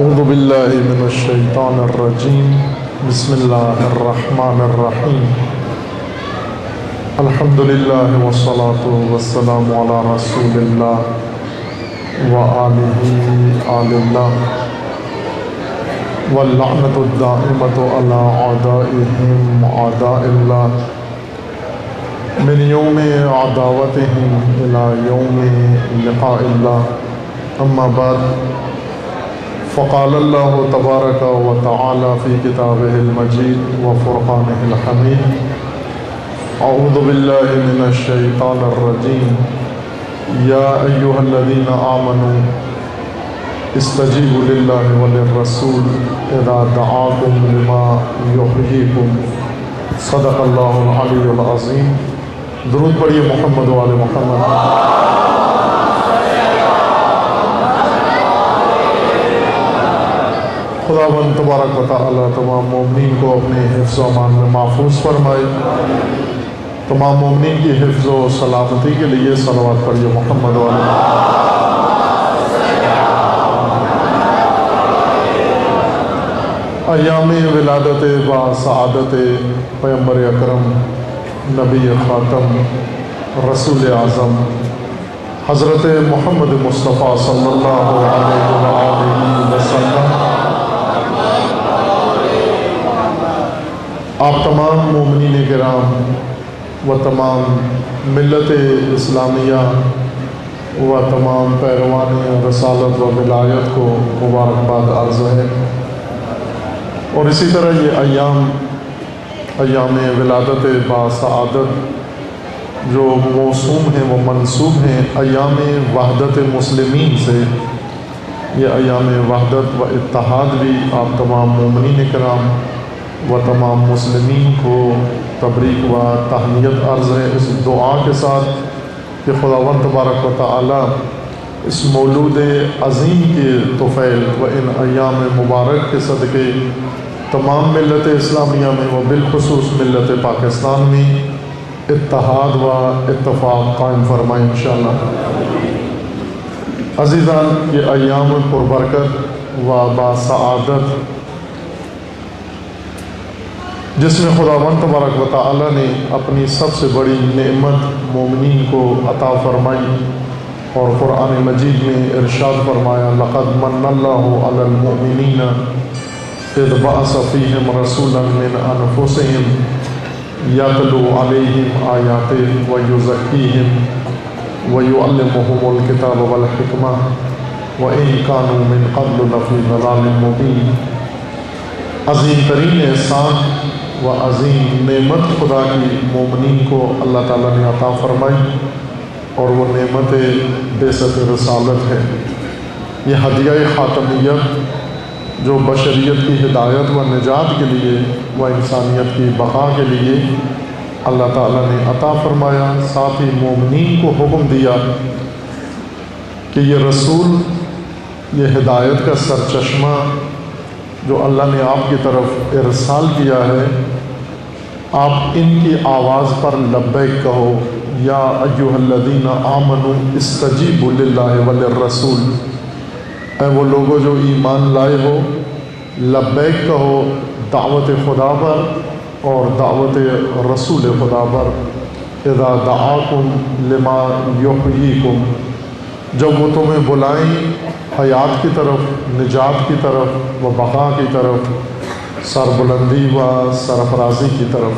اعوذ باللہ من الشیطان الرجیم بسم اللہ الرحمن الرحیم الحمد للہ والصلاة والسلام علی رسول اللہ وآلہ آل اللہ واللعنۃ الدائمۃ علی اعدائہم اعداء اللہ من یوم عداوتہم الی یوم لقاء اللہ اما بعد فقال اللہ تبارک و تعالی فی کتابہ المجید و فرقانہ الحمید اعوذ باللہ من الشیطان الرجیم یا ایہا الذین آمنوا استجیبوا للہ وللرسول اذا دعاکم لما یحییکم صدق اللہ العلی العظیم۔ درود پڑھیے محمد و آل محمد۔ خداوند تبارک و تعالی تمام مومنین کو اپنے حفظ و امان میں محفوظ فرمائے۔ تمام مومنین کی حفظ و سلامتی کے لیے صلوات پڑھیے محمد و آل محمد۔ ایام ولادت با سعادت پیغمبر اکرم نبی خاتم رسول اعظم حضرت محمد مصطفیٰ صلی اللہ علیہ وآلہ وسلم، آپ تمام مومنین کرام و تمام ملت اسلامیہ و تمام پیروان رسالت و ولایت کو مبارکباد عرض ہے۔ اور اسی طرح یہ ایام ولادت با سعادت جو موسوم ہیں وہ منسوب ہیں ایام وحدت مسلمین سے۔ یہ ایام وحدت و اتحاد بھی آپ تمام مومنین کرام و تمام مسلمین کو تبریک و تہنیت عرض ہے، اس دعا کے ساتھ کہ خداوند تبارک و تعالی اس مولود عظیم کے طفیل و ان ایام مبارک کے صدقے تمام ملت اسلامیہ میں و بالخصوص ملت پاکستان میں اتحاد و اتفاق قائم فرمائے انشاءاللہ۔ عزیزان، یہ ایام پربرکت و باسعادت جس میں خداوند تبارک و تعالی نے اپنی سب سے بڑی نعمت مومنین کو عطا فرمائی، اور قرآن مجید میں ارشاد فرمایا لقد من اللہ علی المؤمنین اذ بعث فیہم رسولا من انفسہم یتلو علیہم آیاتہ ویزکیہم ویعلمہم الکتاب والحکمہ وإن كانوا من قبل لفی ضلال مبین۔ عظیم ترین احسان و عظیم نعمت خدا کی مومنین کو اللہ تعالیٰ نے عطا فرمائی، اور وہ نعمت بعثت رسالت ہے۔ یہ ہدیہ خاتمیت جو بشریت کی ہدایت و نجات کے لیے و انسانیت کی بقا کے لیے اللہ تعالیٰ نے عطا فرمایا، ساتھ ہی مومنین کو حکم دیا کہ یہ رسول، یہ ہدایت کا سرچشمہ جو اللہ نے آپ کی طرف ارسال کیا ہے، آپ ان کی آواز پر لبیک کہو، یا ایھا الذین آمنوا استجیبوا للہ وللرسول، اے وہ لوگوں جو ایمان لائے ہو، لبیک کہو دعوت خدا پر اور دعوت رسول خدا پر۔ اذا دعاکم لما یحییکم، جب وہ تمہیں بلائیں حیات کی طرف، نجات کی طرف و بقا کی طرف، سربلندی و سرفرازی کی طرف۔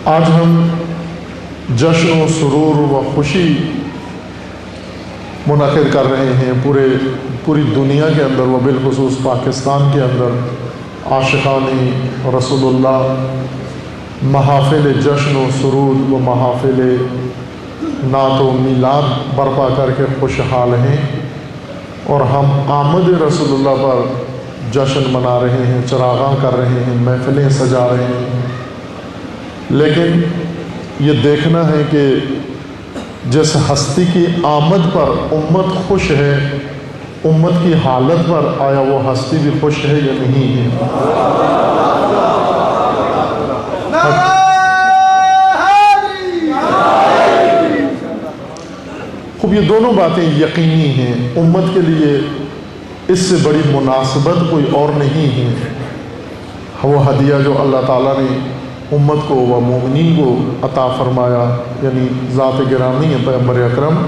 آج ہم جشن و سرور و خوشی منعقد کر رہے ہیں پوری دنیا کے اندر و بالخصوص پاکستان کے اندر۔ عاشقان رسول اللہ محافل جشن و سرود و محافل نعت و میلاد برپا کر کے خوشحال ہیں، اور ہم آمد رسول اللہ پر جشن منا رہے ہیں، چراغاں کر رہے ہیں، محفلیں سجا رہے ہیں۔ لیکن یہ دیکھنا ہے کہ جس ہستی کی آمد پر امت خوش ہے، امت کی حالت پر آیا وہ ہستی بھی خوش ہے یا نہیں ہے؟ خوب یہ دونوں باتیں یقینی ہیں۔ امت کے لیے اس سے بڑی مناسبت کوئی اور نہیں ہے۔ وہ ہدیہ جو اللہ تعالیٰ نے امت کو و مومنین کو عطا فرمایا، یعنی ذات گرامی ہے پیغمبر اکرم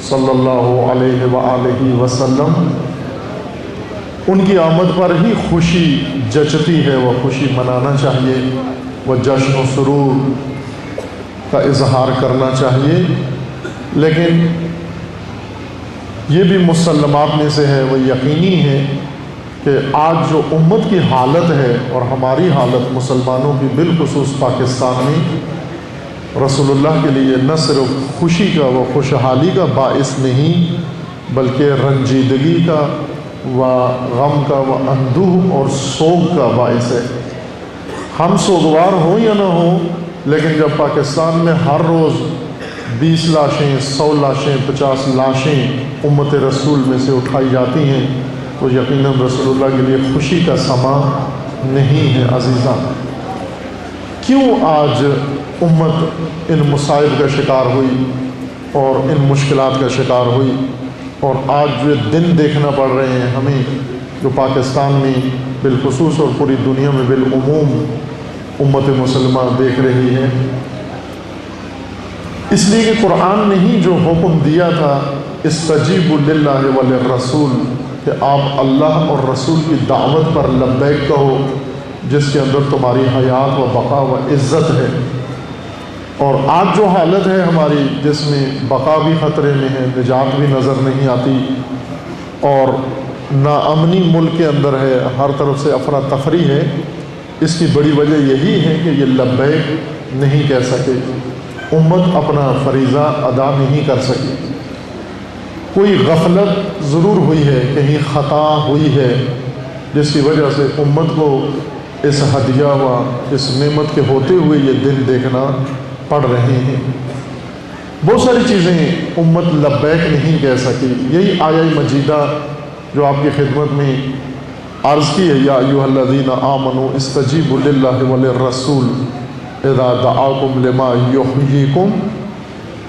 صلی اللہ علیہ وآلہ وسلم، ان کی آمد پر ہی خوشی جچتی ہے، وہ خوشی منانا چاہیے، وہ جشن و سرور کا اظہار کرنا چاہیے۔ لیکن یہ بھی مسلمات میں سے ہے، وہ یقینی ہے کہ آج جو امت کی حالت ہے اور ہماری حالت مسلمانوں کی بالخصوص پاکستان میں، رسول اللہ کے لیے نہ صرف خوشی کا و خوشحالی کا باعث نہیں بلکہ رنجیدگی کا و غم کا و اندوہ اور سوگ کا باعث ہے۔ ہم سوگوار ہوں یا نہ ہوں، لیکن جب پاکستان میں ہر روز 20 لاشیں، 100 لاشیں، 50 لاشیں امت رسول میں سے اٹھائی جاتی ہیں تو یقیناً رسول اللہ کے لیے خوشی کا سما نہیں ہے۔ عزیزان، کیوں آج امت ان مصائب کا شکار ہوئی اور ان مشکلات کا شکار ہوئی، اور آج جو دن دیکھنا پڑ رہے ہیں ہمیں، جو پاکستان میں بالخصوص اور پوری دنیا میں بالعموم امت مسلمہ دیکھ رہی ہے؟ اس لیے کہ قرآن نے ہی جو حکم دیا تھا استجیبوا للہ وللرسول، کہ آپ اللہ اور رسول کی دعوت پر لبیک کہو، جس کے اندر تمہاری حیات و بقا و عزت ہے۔ اور آج جو حالت ہے ہماری، جس میں بقا بھی خطرے میں ہے، نجات بھی نظر نہیں آتی، اور ناامنی ملک کے اندر ہے، ہر طرف سے افراتفری ہے، اس کی بڑی وجہ یہی ہے کہ یہ لبیک نہیں کہہ سکے، امت اپنا فریضہ ادا نہیں کر سکی۔ کوئی غفلت ضرور ہوئی ہے، کہیں خطا ہوئی ہے، جس کی وجہ سے امت کو اس ہدیہ و اس نعمت کے ہوتے ہوئے یہ دن دیکھنا پڑ رہے ہیں۔ بہت ساری چیزیں امت لبیک نہیں کہہ سکی۔ یہی آیہ مجیدہ جو آپ کی خدمت میں عرض کی ہے، یا ایھا الذین آمنوا استجیبوا للہ وللرسول اذا دعاکم لما یحییکم،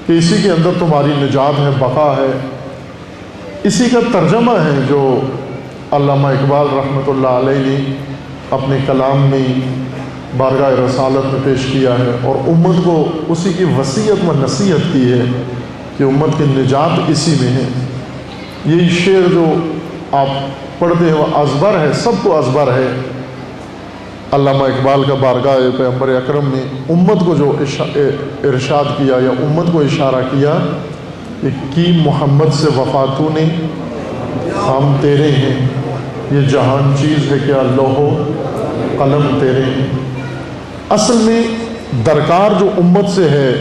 کہ اسی کے اندر تمہاری نجات ہے، بقا ہے۔ اسی کا ترجمہ ہے جو علامہ اقبال رحمۃ اللہ علیہ نے اپنے کلام میں بارگاہ رسالت میں پیش کیا ہے، اور امت کو اسی کی وصیت و نصیحت کی ہے کہ امت کی نجات اسی میں ہے۔ یہی شعر جو آپ پڑھتے ہیں وہ ازبر ہے، سب کو ازبر ہے۔ علامہ اقبال کا بارگاہ پیغمبر اکرم نے امت کو جو ارشاد کیا یا امت کو اشارہ کیا کہ کی محمد سے وفا تو نے، ہم تیرے ہیں، یہ جہان چیز ہے کیا لوح و قلم تیرے ہیں۔ اصل میں درکار جو امت سے ہے،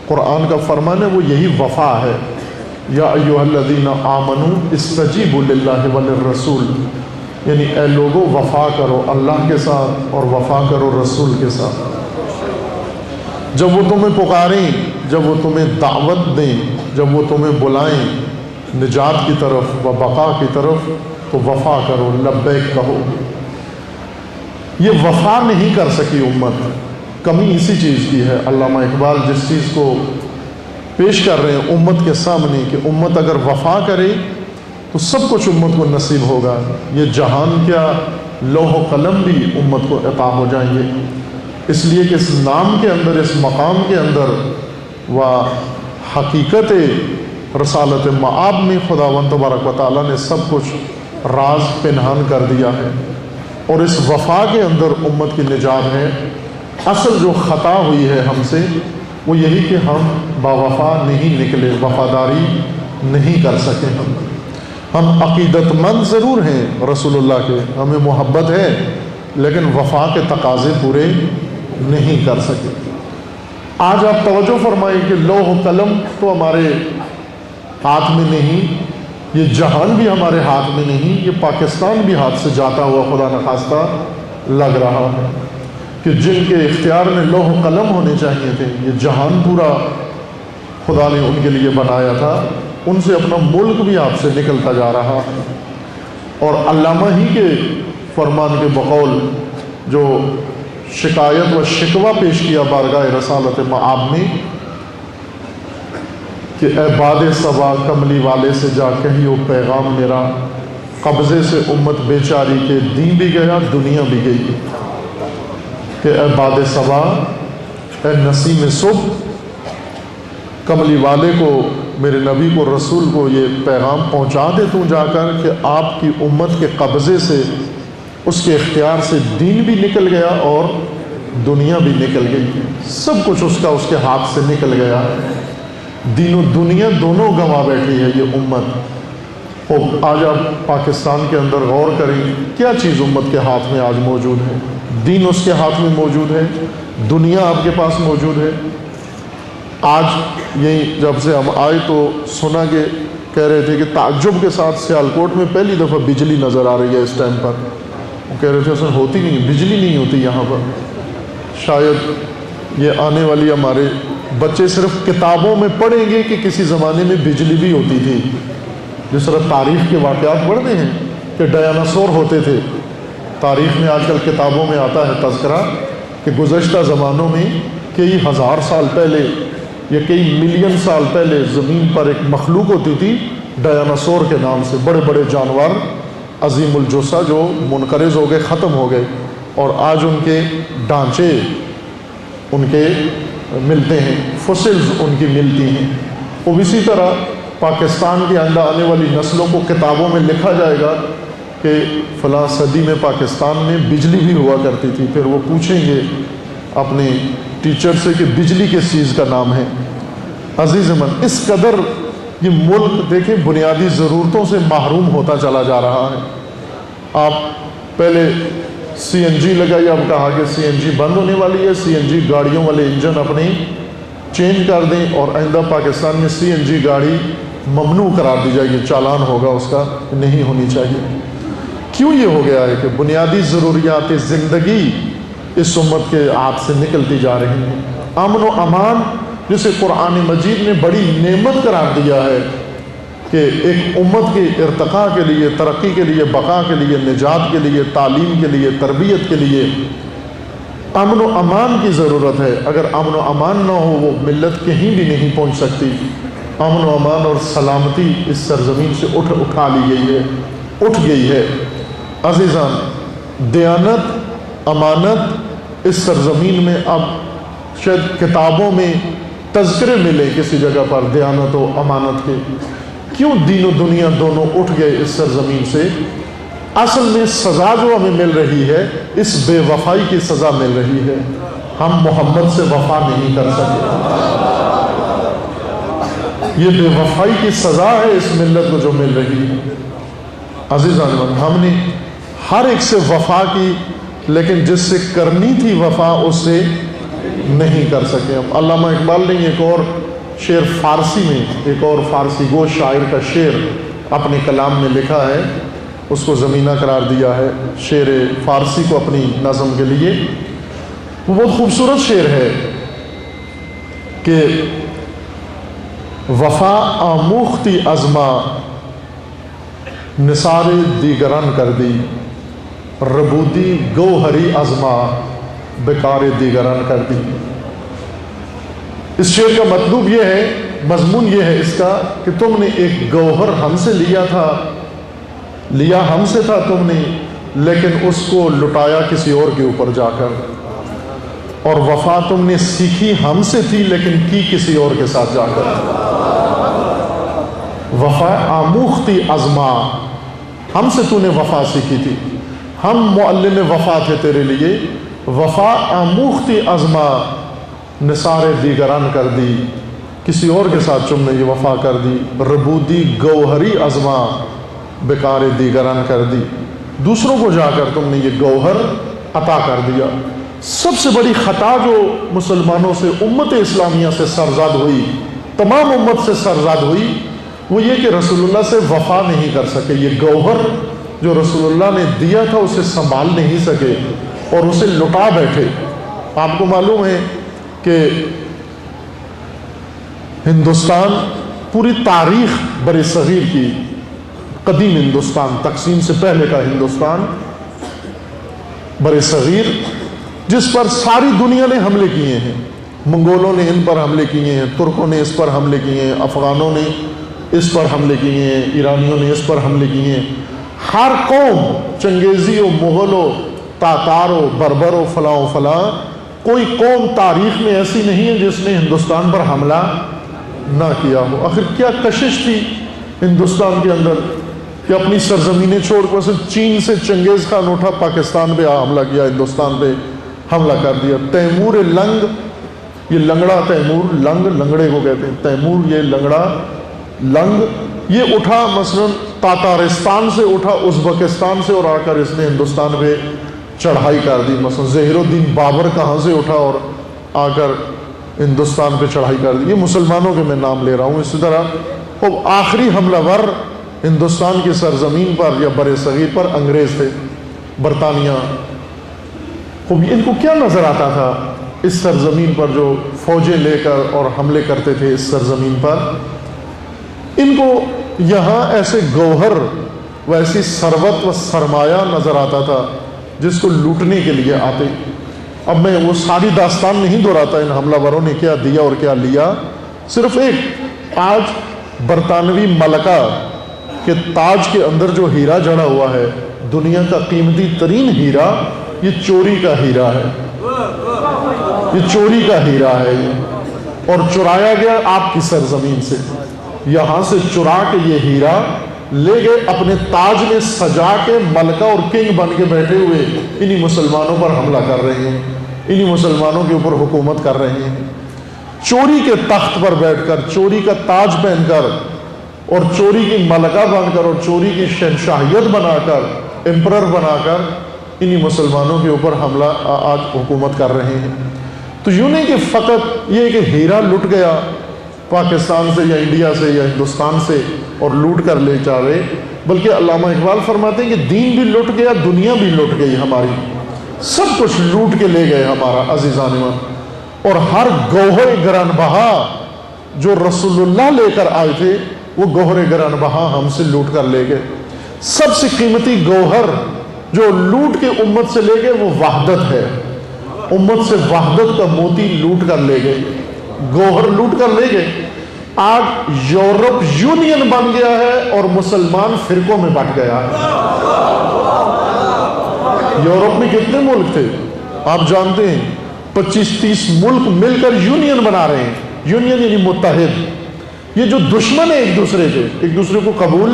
قرآن کا فرمان ہے، وہ یہی وفا ہے۔ یا ایھا الذین آمنوا استجیبوا للہ وللرسول، یعنی اے لوگو وفا کرو اللہ کے ساتھ اور وفا کرو رسول کے ساتھ۔ جب وہ تمہیں پکاریں، جب وہ تمہیں دعوت دیں، جب وہ تمہیں بلائیں نجات کی طرف و بقا کی طرف، تو وفا کرو، لبیک کہو۔ یہ وفا نہیں کر سکی امت، کمی اسی چیز کی ہے۔ علامہ اقبال جس چیز کو پیش کر رہے ہیں امت کے سامنے کہ امت اگر وفا کرے تو سب کچھ امت کو نصیب ہوگا، یہ جہان کیا لوح و قلم بھی امت کو عطا ہو جائیں گے۔ اس لیے کہ اس نام کے اندر، اس مقام کے اندر و حقیقت رسالت مآب میں خداوند تبارک و تعالیٰ نے سب کچھ راز پنہان کر دیا ہے، اور اس وفا کے اندر امت کی نجات ہے۔ اصل جو خطا ہوئی ہے ہم سے وہ یہی کہ ہم باوفا نہیں نکلے، وفاداری نہیں کر سکے۔ ہم عقیدت مند ضرور ہیں رسول اللہ کے، ہمیں محبت ہے، لیکن وفا کے تقاضے پورے نہیں کر سکے۔ آج آپ توجہ فرمائیں کہ لوح و قلم تو ہمارے ہاتھ میں نہیں، یہ جہان بھی ہمارے ہاتھ میں نہیں، یہ پاکستان بھی ہاتھ سے جاتا ہوا خدا نخواستہ لگ رہا ہے کہ جن کے اختیار میں لوح و قلم ہونے چاہیے تھے، یہ جہان پورا خدا نے ان کے لیے بنایا تھا، ان سے اپنا ملک بھی آپ سے نکلتا جا رہا ہے۔ اور علامہ ہی کے فرمان کے بقول جو شکایت و شکوہ پیش کیا بارگاہ رسالت مآب میں کہ اے باد صبا کملی والے سے جا کہیو پیغام میرا، قبضے سے امت بیچاری کے دین بھی گیا، دنیا بھی گئی، کہ اے باد صبا، اے نسیم صبح، کملی والے کو، میرے نبی کو، رسول کو یہ پیغام پہنچا دے تو جا کر کہ آپ کی امت کے قبضے سے، اس کے اختیار سے دین بھی نکل گیا اور دنیا بھی نکل گئی، سب کچھ اس کے ہاتھ سے نکل گیا، دین و دنیا دونوں گنوا بیٹھی ہے یہ امت۔ اور آج آپ پاکستان کے اندر غور کریں، کیا چیز امت کے ہاتھ میں آج موجود ہے؟ دین اس کے ہاتھ میں موجود ہے، دنیا آپ کے پاس موجود ہے۔ آج یہی جب سے ہم آئے تو سنا کہ کہہ رہے تھے کہ تعجب کے ساتھ سیالکوٹ میں پہلی دفعہ بجلی نظر آ رہی ہے اس ٹائم پر۔ وہ کہہ رہے تھے اصل ہوتی نہیں، بجلی نہیں ہوتی یہاں پر۔ شاید یہ آنے والی ہمارے بچے صرف کتابوں میں پڑھیں گے کہ کسی زمانے میں بجلی بھی ہوتی تھی، جس طرح تاریخ کے واقعات پڑھتے ہیں کہ ڈائناسور ہوتے تھے۔ تاریخ میں آج کل کتابوں میں آتا ہے تذکرہ کہ گزشتہ زمانوں میں کئی ہزار سال پہلے یا کئی ملین سال پہلے زمین پر ایک مخلوق ہوتی تھی ڈائناسور کے نام سے، بڑے بڑے جانور عظیم الجثہ جو منقرض ہو گئے، ختم ہو گئے، اور آج ان کے ڈھانچے ان کے ملتے ہیں، فوسلز ان کی ملتی ہیں۔ اور اسی طرح پاکستان کے آئندہ آنے والی نسلوں کو کتابوں میں لکھا جائے گا کہ فلاں صدی میں پاکستان میں بجلی بھی ہوا کرتی تھی، پھر وہ پوچھیں گے اپنے ٹیچر سے کہ بجلی کس چیز کا نام ہے۔ عزیز من، اس قدر یہ ملک دیکھیں بنیادی ضرورتوں سے محروم ہوتا چلا جا رہا ہے۔ آپ پہلے سی این جی لگائی، اب کہا کہ سی این جی بند ہونے والی ہے، سی این جی گاڑیوں والے انجن اپنے چینج کر دیں، اور آئندہ پاکستان میں سی این جی گاڑی ممنوع قرار دی جائے گی، چالان ہوگا اس کا، نہیں ہونی چاہیے۔ کیوں یہ ہو گیا ہے کہ بنیادی ضروریات زندگی اس امت کے ہاتھ سے نکلتی جا رہی ہیں۔ امن و امان جسے قرآن مجید نے بڑی نعمت قرار دیا ہے کہ ایک امت کے ارتقاء کے لیے، ترقی کے لیے، بقا کے لیے، نجات کے لیے، تعلیم کے لیے، تربیت کے لیے امن و امان کی ضرورت ہے۔ اگر امن و امان نہ ہو وہ ملت کہیں بھی نہیں پہنچ سکتی۔ امن و امان اور سلامتی اس سرزمین سے اٹھا لی گئی ہے، اٹھ گئی ہے۔ عزیزان، دیانت، امانت اس سرزمین میں اب شاید کتابوں میں تذکرے ملے کسی جگہ پر دیانت و امانت کے۔ کیوں دین و دنیا دونوں اٹھ گئے اس سرزمین سے؟ اصل میں سزا جو ہمیں مل رہی ہے، اس بے وفائی کی سزا مل رہی ہے۔ ہم محمد سے وفا نہیں کر سکے، یہ بے وفائی کی سزا ہے اس ملت کو جو مل رہی ہے۔ عزیزان، ہم نے ہر ایک سے وفا کی، لیکن جس سے کرنی تھی وفا اس سے نہیں کر سکے ہم۔ علامہ اقبال نے ایک اور شعر فارسی میں، ایک اور فارسی گو شاعر کا شعر اپنے کلام میں لکھا ہے، اس کو زمینہ قرار دیا ہے شعر فارسی کو اپنی نظم کے لیے۔ وہ بہت خوبصورت شعر ہے کہ وفا آموختی ازما نثار دیگران کر دی، ربودی گوہری ازما بیکار دیگران کر دی۔ اس شعر کا مطلب یہ ہے، مضمون یہ ہے اس کا کہ تم نے ایک گوہر ہم سے لیا تھا، لیا ہم سے تھا تم نے، لیکن اس کو لٹایا کسی اور کے اوپر جا کر۔ اور وفا تم نے سیکھی ہم سے تھی، لیکن کی کسی اور کے ساتھ جا کر۔ وفا آموختی ازما، ہم سے تو نے وفا سیکھی تھی، ہم معلم وفا تھے تیرے لیے۔ وفا آموختی ازما نثار دیگران کر دی، کسی اور کے ساتھ تم نے یہ وفا کر دی۔ ربودی گوہری ازما بیکار دیگران کر دی، دوسروں کو جا کر تم نے یہ گوہر عطا کر دیا۔ سب سے بڑی خطا جو مسلمانوں سے، امت اسلامیہ سے سرزاد ہوئی، تمام امت سے سرزاد ہوئی، وہ یہ کہ رسول اللہ سے وفا نہیں کر سکے۔ یہ گوہر جو رسول اللہ نے دیا تھا اسے سنبھال نہیں سکے اور اسے لٹا بیٹھے۔ آپ کو معلوم ہے کہ ہندوستان پوری تاریخ بر صغیر کی، قدیم ہندوستان، تقسیم سے پہلے کا ہندوستان بر صغیر، جس پر ساری دنیا نے حملے کیے ہیں، منگولوں نے ان پر حملے کیے ہیں، ترکوں نے اس پر حملے کیے ہیں، افغانوں نے اس پر حملے کیے ہیں، ایرانیوں نے اس پر حملے کیے ہیں، ہر قوم چنگیزی ہو، مغل ہو، تاتار ہو، بربر ہو، فلاں و فلاں، کوئی قوم تاریخ میں ایسی نہیں ہے جس نے ہندوستان پر حملہ نہ کیا ہو۔ آخر کیا کشش تھی ہندوستان کے اندر کہ اپنی سرزمینیں چھوڑ کر چین سے چنگیز خان اٹھا، پاکستان پہ حملہ کیا، ہندوستان پہ حملہ کر دیا۔ تیمور لنگ، یہ لنگڑا تیمور، لنگ لنگڑے کو کہتے ہیں، تیمور یہ لنگڑا لنگ، یہ اٹھا مثلا تاتارستان سے اٹھا، ازبکستان سے، اور آ کر اس نے ہندوستان پہ چڑھائی کر دی۔ مثلا زہر الدین بابر کہاں سے اٹھا اور آ کر ہندوستان پہ چڑھائی کر دی۔ یہ مسلمانوں کے میں نام لے رہا ہوں۔ اسی طرح اب آخری حملہ ور ہندوستان کی سرزمین پر یا بر صغیر پر انگریز تھے، برطانیہ۔ اب ان کو کیا نظر آتا تھا اس سرزمین پر جو فوجیں لے کر اور حملے کرتے تھے اس سرزمین پر؟ ان کو یہاں ایسے گوہر و ایسی ثروت و سرمایہ نظر آتا تھا جس کو لوٹنے کے لیے آتے۔ اب میں وہ ساری داستان نہیں دہراتا ان حملہ وروں نے کیا دیا اور کیا لیا، صرف ایک، آج برطانوی ملکہ کے تاج کے اندر جو ہیرا جڑا ہوا ہے، دنیا کا قیمتی ترین ہیرا، یہ چوری کا ہیرا ہے، یہ چوری کا ہیرا ہے، اور چرایا گیا آپ کی سرزمین سے۔ یہاں سے چرا کے یہ ہیرا لے گئے، اپنے تاج میں سجا کے ملکہ اور کنگ بن کے بیٹھے ہوئے انہی مسلمانوں پر حملہ کر رہے ہیں، انہی مسلمانوں کے اوپر حکومت کر رہے ہیں۔ چوری کے تخت پر بیٹھ کر، چوری کا تاج پہن کر، اور چوری کی ملکہ بن کر، اور چوری کی شہنشاہیت بنا کر، امپرر بنا کر انہی مسلمانوں کے اوپر حملہ آج حکومت کر رہے ہیں۔ تو یوں نہیں کہ فقط یہ کہ ہیرا لٹ گیا پاکستان سے یا انڈیا سے یا ہندوستان سے اور لوٹ کر لے جا رہے، بلکہ علامہ اقبال فرماتے ہیں کہ دین بھی لٹ گیا، دنیا بھی لٹ گئی ہماری، سب کچھ لوٹ کے لے گئے ہمارا عزیزان من۔ اور ہر گوہر گران بہا جو رسول اللہ لے کر آئے تھے، وہ گوہر گران بہا ہم سے لوٹ کر لے گئے۔ سب سے قیمتی گوہر جو لوٹ کے امت سے لے گئے وہ وحدت ہے، امت سے وحدت کا موتی لوٹ کر لے گئے، گوہر لوٹ کر لے گئے۔ آج یورپ یونین بن گیا ہے اور مسلمان فرقوں میں بٹ گیا ہے۔ یورپ میں کتنے ملک تھے آپ جانتے ہیں؟ 25-30 ملک مل کر یونین بنا رہے ہیں، یونین یعنی متحد۔ یہ جو دشمن ہیں ایک دوسرے کے، ایک دوسرے کو قبول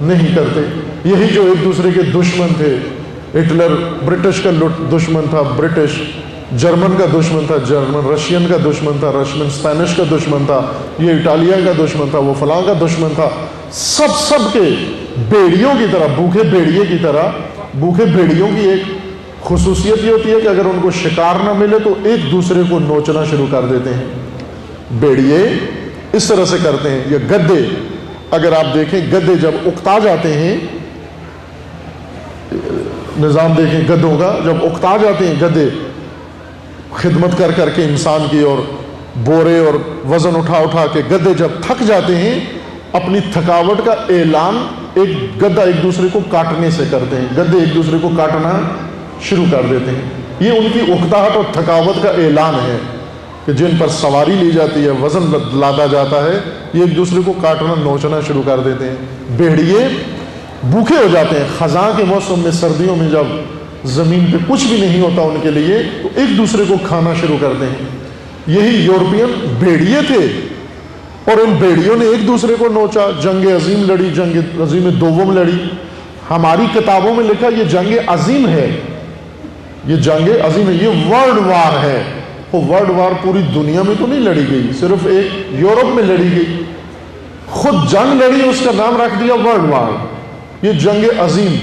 نہیں کرتے، یہی جو ایک دوسرے کے دشمن تھے، ہٹلر برٹش کا دشمن تھا، برٹش جرمن کا دشمن تھا، جرمن رشین کا دشمن تھا، رشین اسپینش کا دشمن تھا، یہ اٹالیا کا دشمن تھا، وہ فلاں کا دشمن تھا۔ سب کے بیڑیوں کی طرح، بھوکے بیڑیے کی طرح، بھوکے بیڑیوں کی ایک خصوصیت یہ ہوتی ہے کہ اگر ان کو شکار نہ ملے تو ایک دوسرے کو نوچنا شروع کر دیتے ہیں۔ بیڑیے اس طرح سے کرتے ہیں۔ یہ گدے، اگر آپ دیکھیں گدے جب اکتا جاتے ہیں، نظام دیکھیں گدوں کا، جب اکتا جاتے ہیں گدے خدمت کر کر کے انسان کی، اور بورے اور وزن اٹھا کے گدے جب تھک جاتے ہیں، اپنی تھکاوٹ کا اعلان ایک گدہ ایک دوسرے کو کاٹنے سے کرتے ہیں، گدے ایک دوسرے کو کاٹنا شروع کر دیتے ہیں۔ یہ ان کی اکتاہٹ اور تھکاوٹ کا اعلان ہے کہ جن پر سواری لی جاتی ہے، وزن لادا جاتا ہے، یہ ایک دوسرے کو کاٹنا نوچنا شروع کر دیتے ہیں۔ بیڑیے بھوکے ہو جاتے ہیں خزاں کے موسم میں، سردیوں میں جب زمین پہ کچھ بھی نہیں ہوتا ان کے لیے، تو ایک دوسرے کو کھانا شروع کرتے ہیں۔ یہی یورپین بیڑیے تھے، اور ان بیڑیوں نے ایک دوسرے کو نوچا، جنگ عظیم لڑی، جنگ عظیم دوم لڑی۔ ہماری کتابوں میں لکھا یہ جنگ عظیم ہے، یہ جنگ عظیم ہے، یہ ورلڈ وار ہے۔ وہ ورلڈ وار پوری دنیا میں تو نہیں لڑی گئی، صرف ایک یورپ میں لڑی گئی، خود جنگ لڑی، اس کا نام رکھ دیا ورلڈ وار۔ یہ جنگ عظیم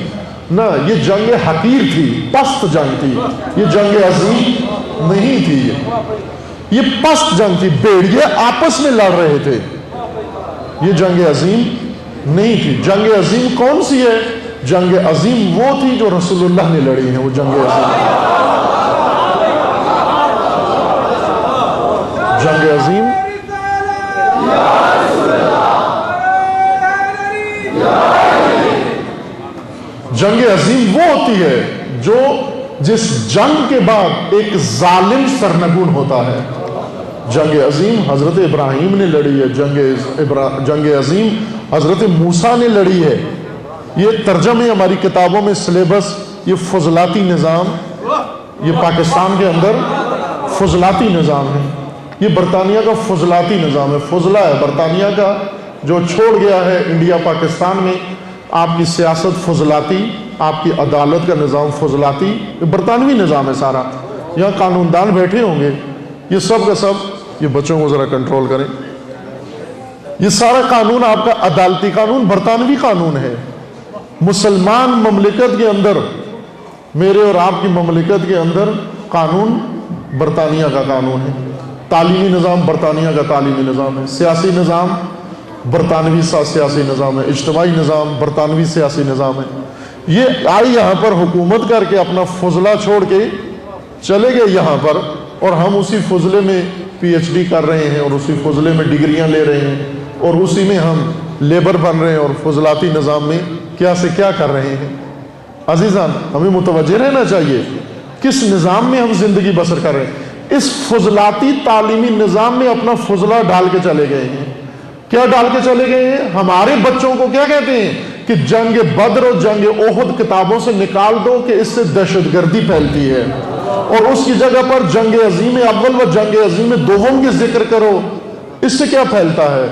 نہ، یہ جنگ حقیر تھی، پست جنگ تھی، یہ جنگ عظیم نہیں تھی، یہ پست جنگ تھی۔ بیڑیے آپس میں لڑ رہے تھے، یہ جنگ عظیم نہیں تھی۔ جنگ عظیم کون سی ہے؟ جنگ عظیم وہ تھی جو رسول اللہ نے لڑی ہے، وہ جنگ عظیم۔ جنگ عظیم جنگ عظیم وہ ہوتی ہے جو جس جنگ کے بعد ایک ظالم سرنگون ہوتا ہے۔ جنگ عظیم حضرت ابراہیم نے لڑی ہے، جنگ عظیم حضرت موسیٰ نے لڑی ہے، یہ ترجمے ہماری کتابوں میں سلیبس، یہ فضلاتی نظام، یہ پاکستان کے اندر فضلاتی نظام ہے، یہ برطانیہ کا فضلاتی نظام ہے، فضلہ ہے برطانیہ کا جو چھوڑ گیا ہے انڈیا پاکستان میں۔ آپ کی سیاست فضلاتی، آپ کی عدالت کا نظام فضلاتی، یہ برطانوی نظام ہے سارا۔ یہاں قانون دان بیٹھے ہوں گے، یہ سب کا سب، یہ بچوں کو ذرا کنٹرول کریں، یہ سارا قانون آپ کا عدالتی قانون برطانوی قانون ہے۔ مسلمان مملکت کے اندر، میرے اور آپ کی مملکت کے اندر قانون برطانیہ کا قانون ہے، تعلیمی نظام برطانیہ کا تعلیمی نظام ہے، سیاسی نظام برطانوی سیاسی نظام ہے، اجتماعی نظام برطانوی سیاسی نظام ہے۔ یہ آئی یہاں پر حکومت کر کے اپنا فضلہ چھوڑ کے چلے گئے یہاں پر، اور ہم اسی فضلے میں پی ایچ ڈی کر رہے ہیں اور اسی فضلے میں ڈگریاں لے رہے ہیں اور اسی میں ہم لیبر بن رہے ہیں اور فضلاتی نظام میں کیا سے کیا کر رہے ہیں۔ عزیزان، ہمیں متوجہ رہنا چاہیے کس نظام میں ہم زندگی بسر کر رہے ہیں۔ اس فضلاتی تعلیمی نظام میں اپنا فضلہ ڈال کے چلے گئے ہیں۔ کیا ڈال کے چلے گئے ہیں؟ ہمارے بچوں کو کیا کہتے ہیں کہ جنگ بدر اور جنگ احد کتابوں سے نکال دو کہ اس سے دہشت گردی پھیلتی ہے، اور اس کی جگہ پر جنگ عظیم اول و جنگ عظیم دوم کے ذکر کرو۔ اس سے کیا پھیلتا ہے؟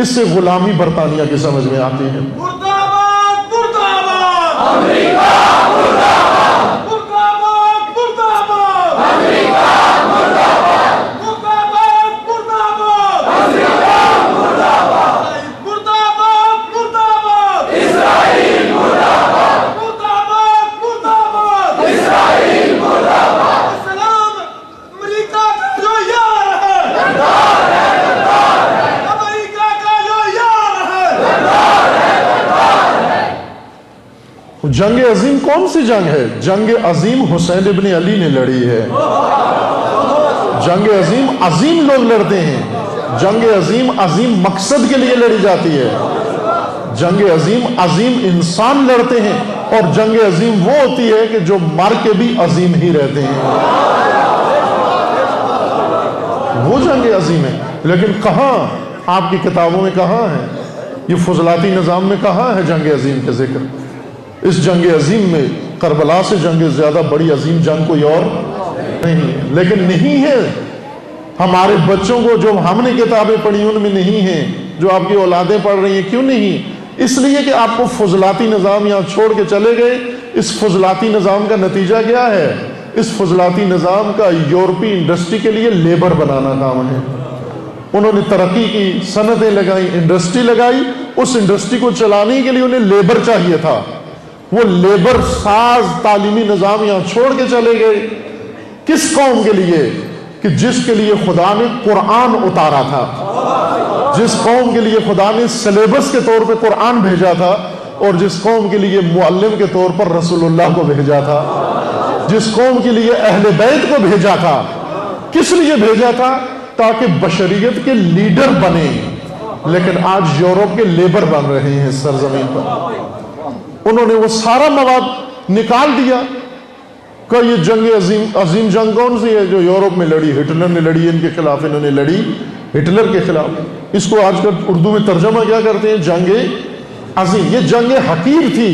اس سے غلامی برطانیہ کی سمجھ میں آتی ہے۔ مرداباد مرداباد امریکہ، مرداباد مرداباد مرداباد امریکہ، مرداباد مرداباد مرداباد امریکہ، مرداباد مرداباد مرداباد اسرائیل، مرداباد مرداباد مرداباد اسرائیل، مرداباد۔ اسلام امریکہ کا جو یار ہے، غدار ہے، غدار ہے۔ امریکہ کا جو یار ہے، غدار ہے، غدار ہے۔ جنگ عظیم کون سی جنگ ہے؟ جنگ عظیم حسین ابن علی نے لڑی ہے۔ جنگ عظیم عظیم لوگ لڑتے ہیں، جنگ عظیم عظیم مقصد کے لیے لڑی جاتی ہے، جنگ عظیم عظیم انسان لڑتے ہیں، اور جنگ عظیم وہ ہوتی ہے کہ جو مر کے بھی عظیم ہی رہتے ہیں، وہ جنگ عظیم ہے۔ لیکن کہاں آپ کی کتابوں میں کہاں ہے؟ یہ فضلاتی نظام میں کہاں ہے جنگ عظیم کے ذکر؟ اس جنگ عظیم میں کربلا سے جنگ زیادہ بڑی عظیم جنگ کوئی اور نہیں ہے، لیکن نہیں ہے۔ ہمارے بچوں کو جو ہم نے کتابیں پڑھی ان میں نہیں ہیں، جو آپ کی اولادیں پڑھ رہی ہیں، کیوں نہیں؟ اس لیے کہ آپ کو فضلاتی نظام یہاں چھوڑ کے چلے گئے۔ اس فضلاتی نظام کا نتیجہ کیا ہے؟ اس فضلاتی نظام کا یورپی انڈسٹری کے لیے لیبر بنانا کام ہے۔ انہوں نے ترقی کی، صنعتیں لگائیں، انڈسٹری لگائی، اس انڈسٹری کو چلانے کے لیے انہیں لیبر چاہیے تھا۔ وہ لیبر ساز تعلیمی نظام یہاں چھوڑ کے چلے گئے۔ کس قوم کے لیے؟ کہ جس کے لیے خدا نے قرآن اتارا تھا، جس قوم کے لیے خدا نے سلیبس کے طور پہ قرآن بھیجا تھا، اور جس قوم کے لیے معلم کے طور پر رسول اللہ کو بھیجا تھا، جس قوم کے لیے اہل بیت کو بھیجا تھا۔ کس لیے بھیجا تھا؟ تاکہ بشریت کے لیڈر بنے۔ لیکن آج یورپ کے لیبر بن رہے ہیں اس سرزمین پر۔ انہوں نے وہ سارا مواد نکال دیا کہ یہ جنگ عظیم جنگ کون سی ہے جو یورپ میں لڑی؟ ہٹلر نے لڑی، ان کے خلاف انہوں نے لڑی، ہٹلر کے خلاف۔ اس کو آج کل اردو میں ترجمہ کیا کرتے ہیں؟ جنگ عظیم۔ یہ جنگ حقیر تھی،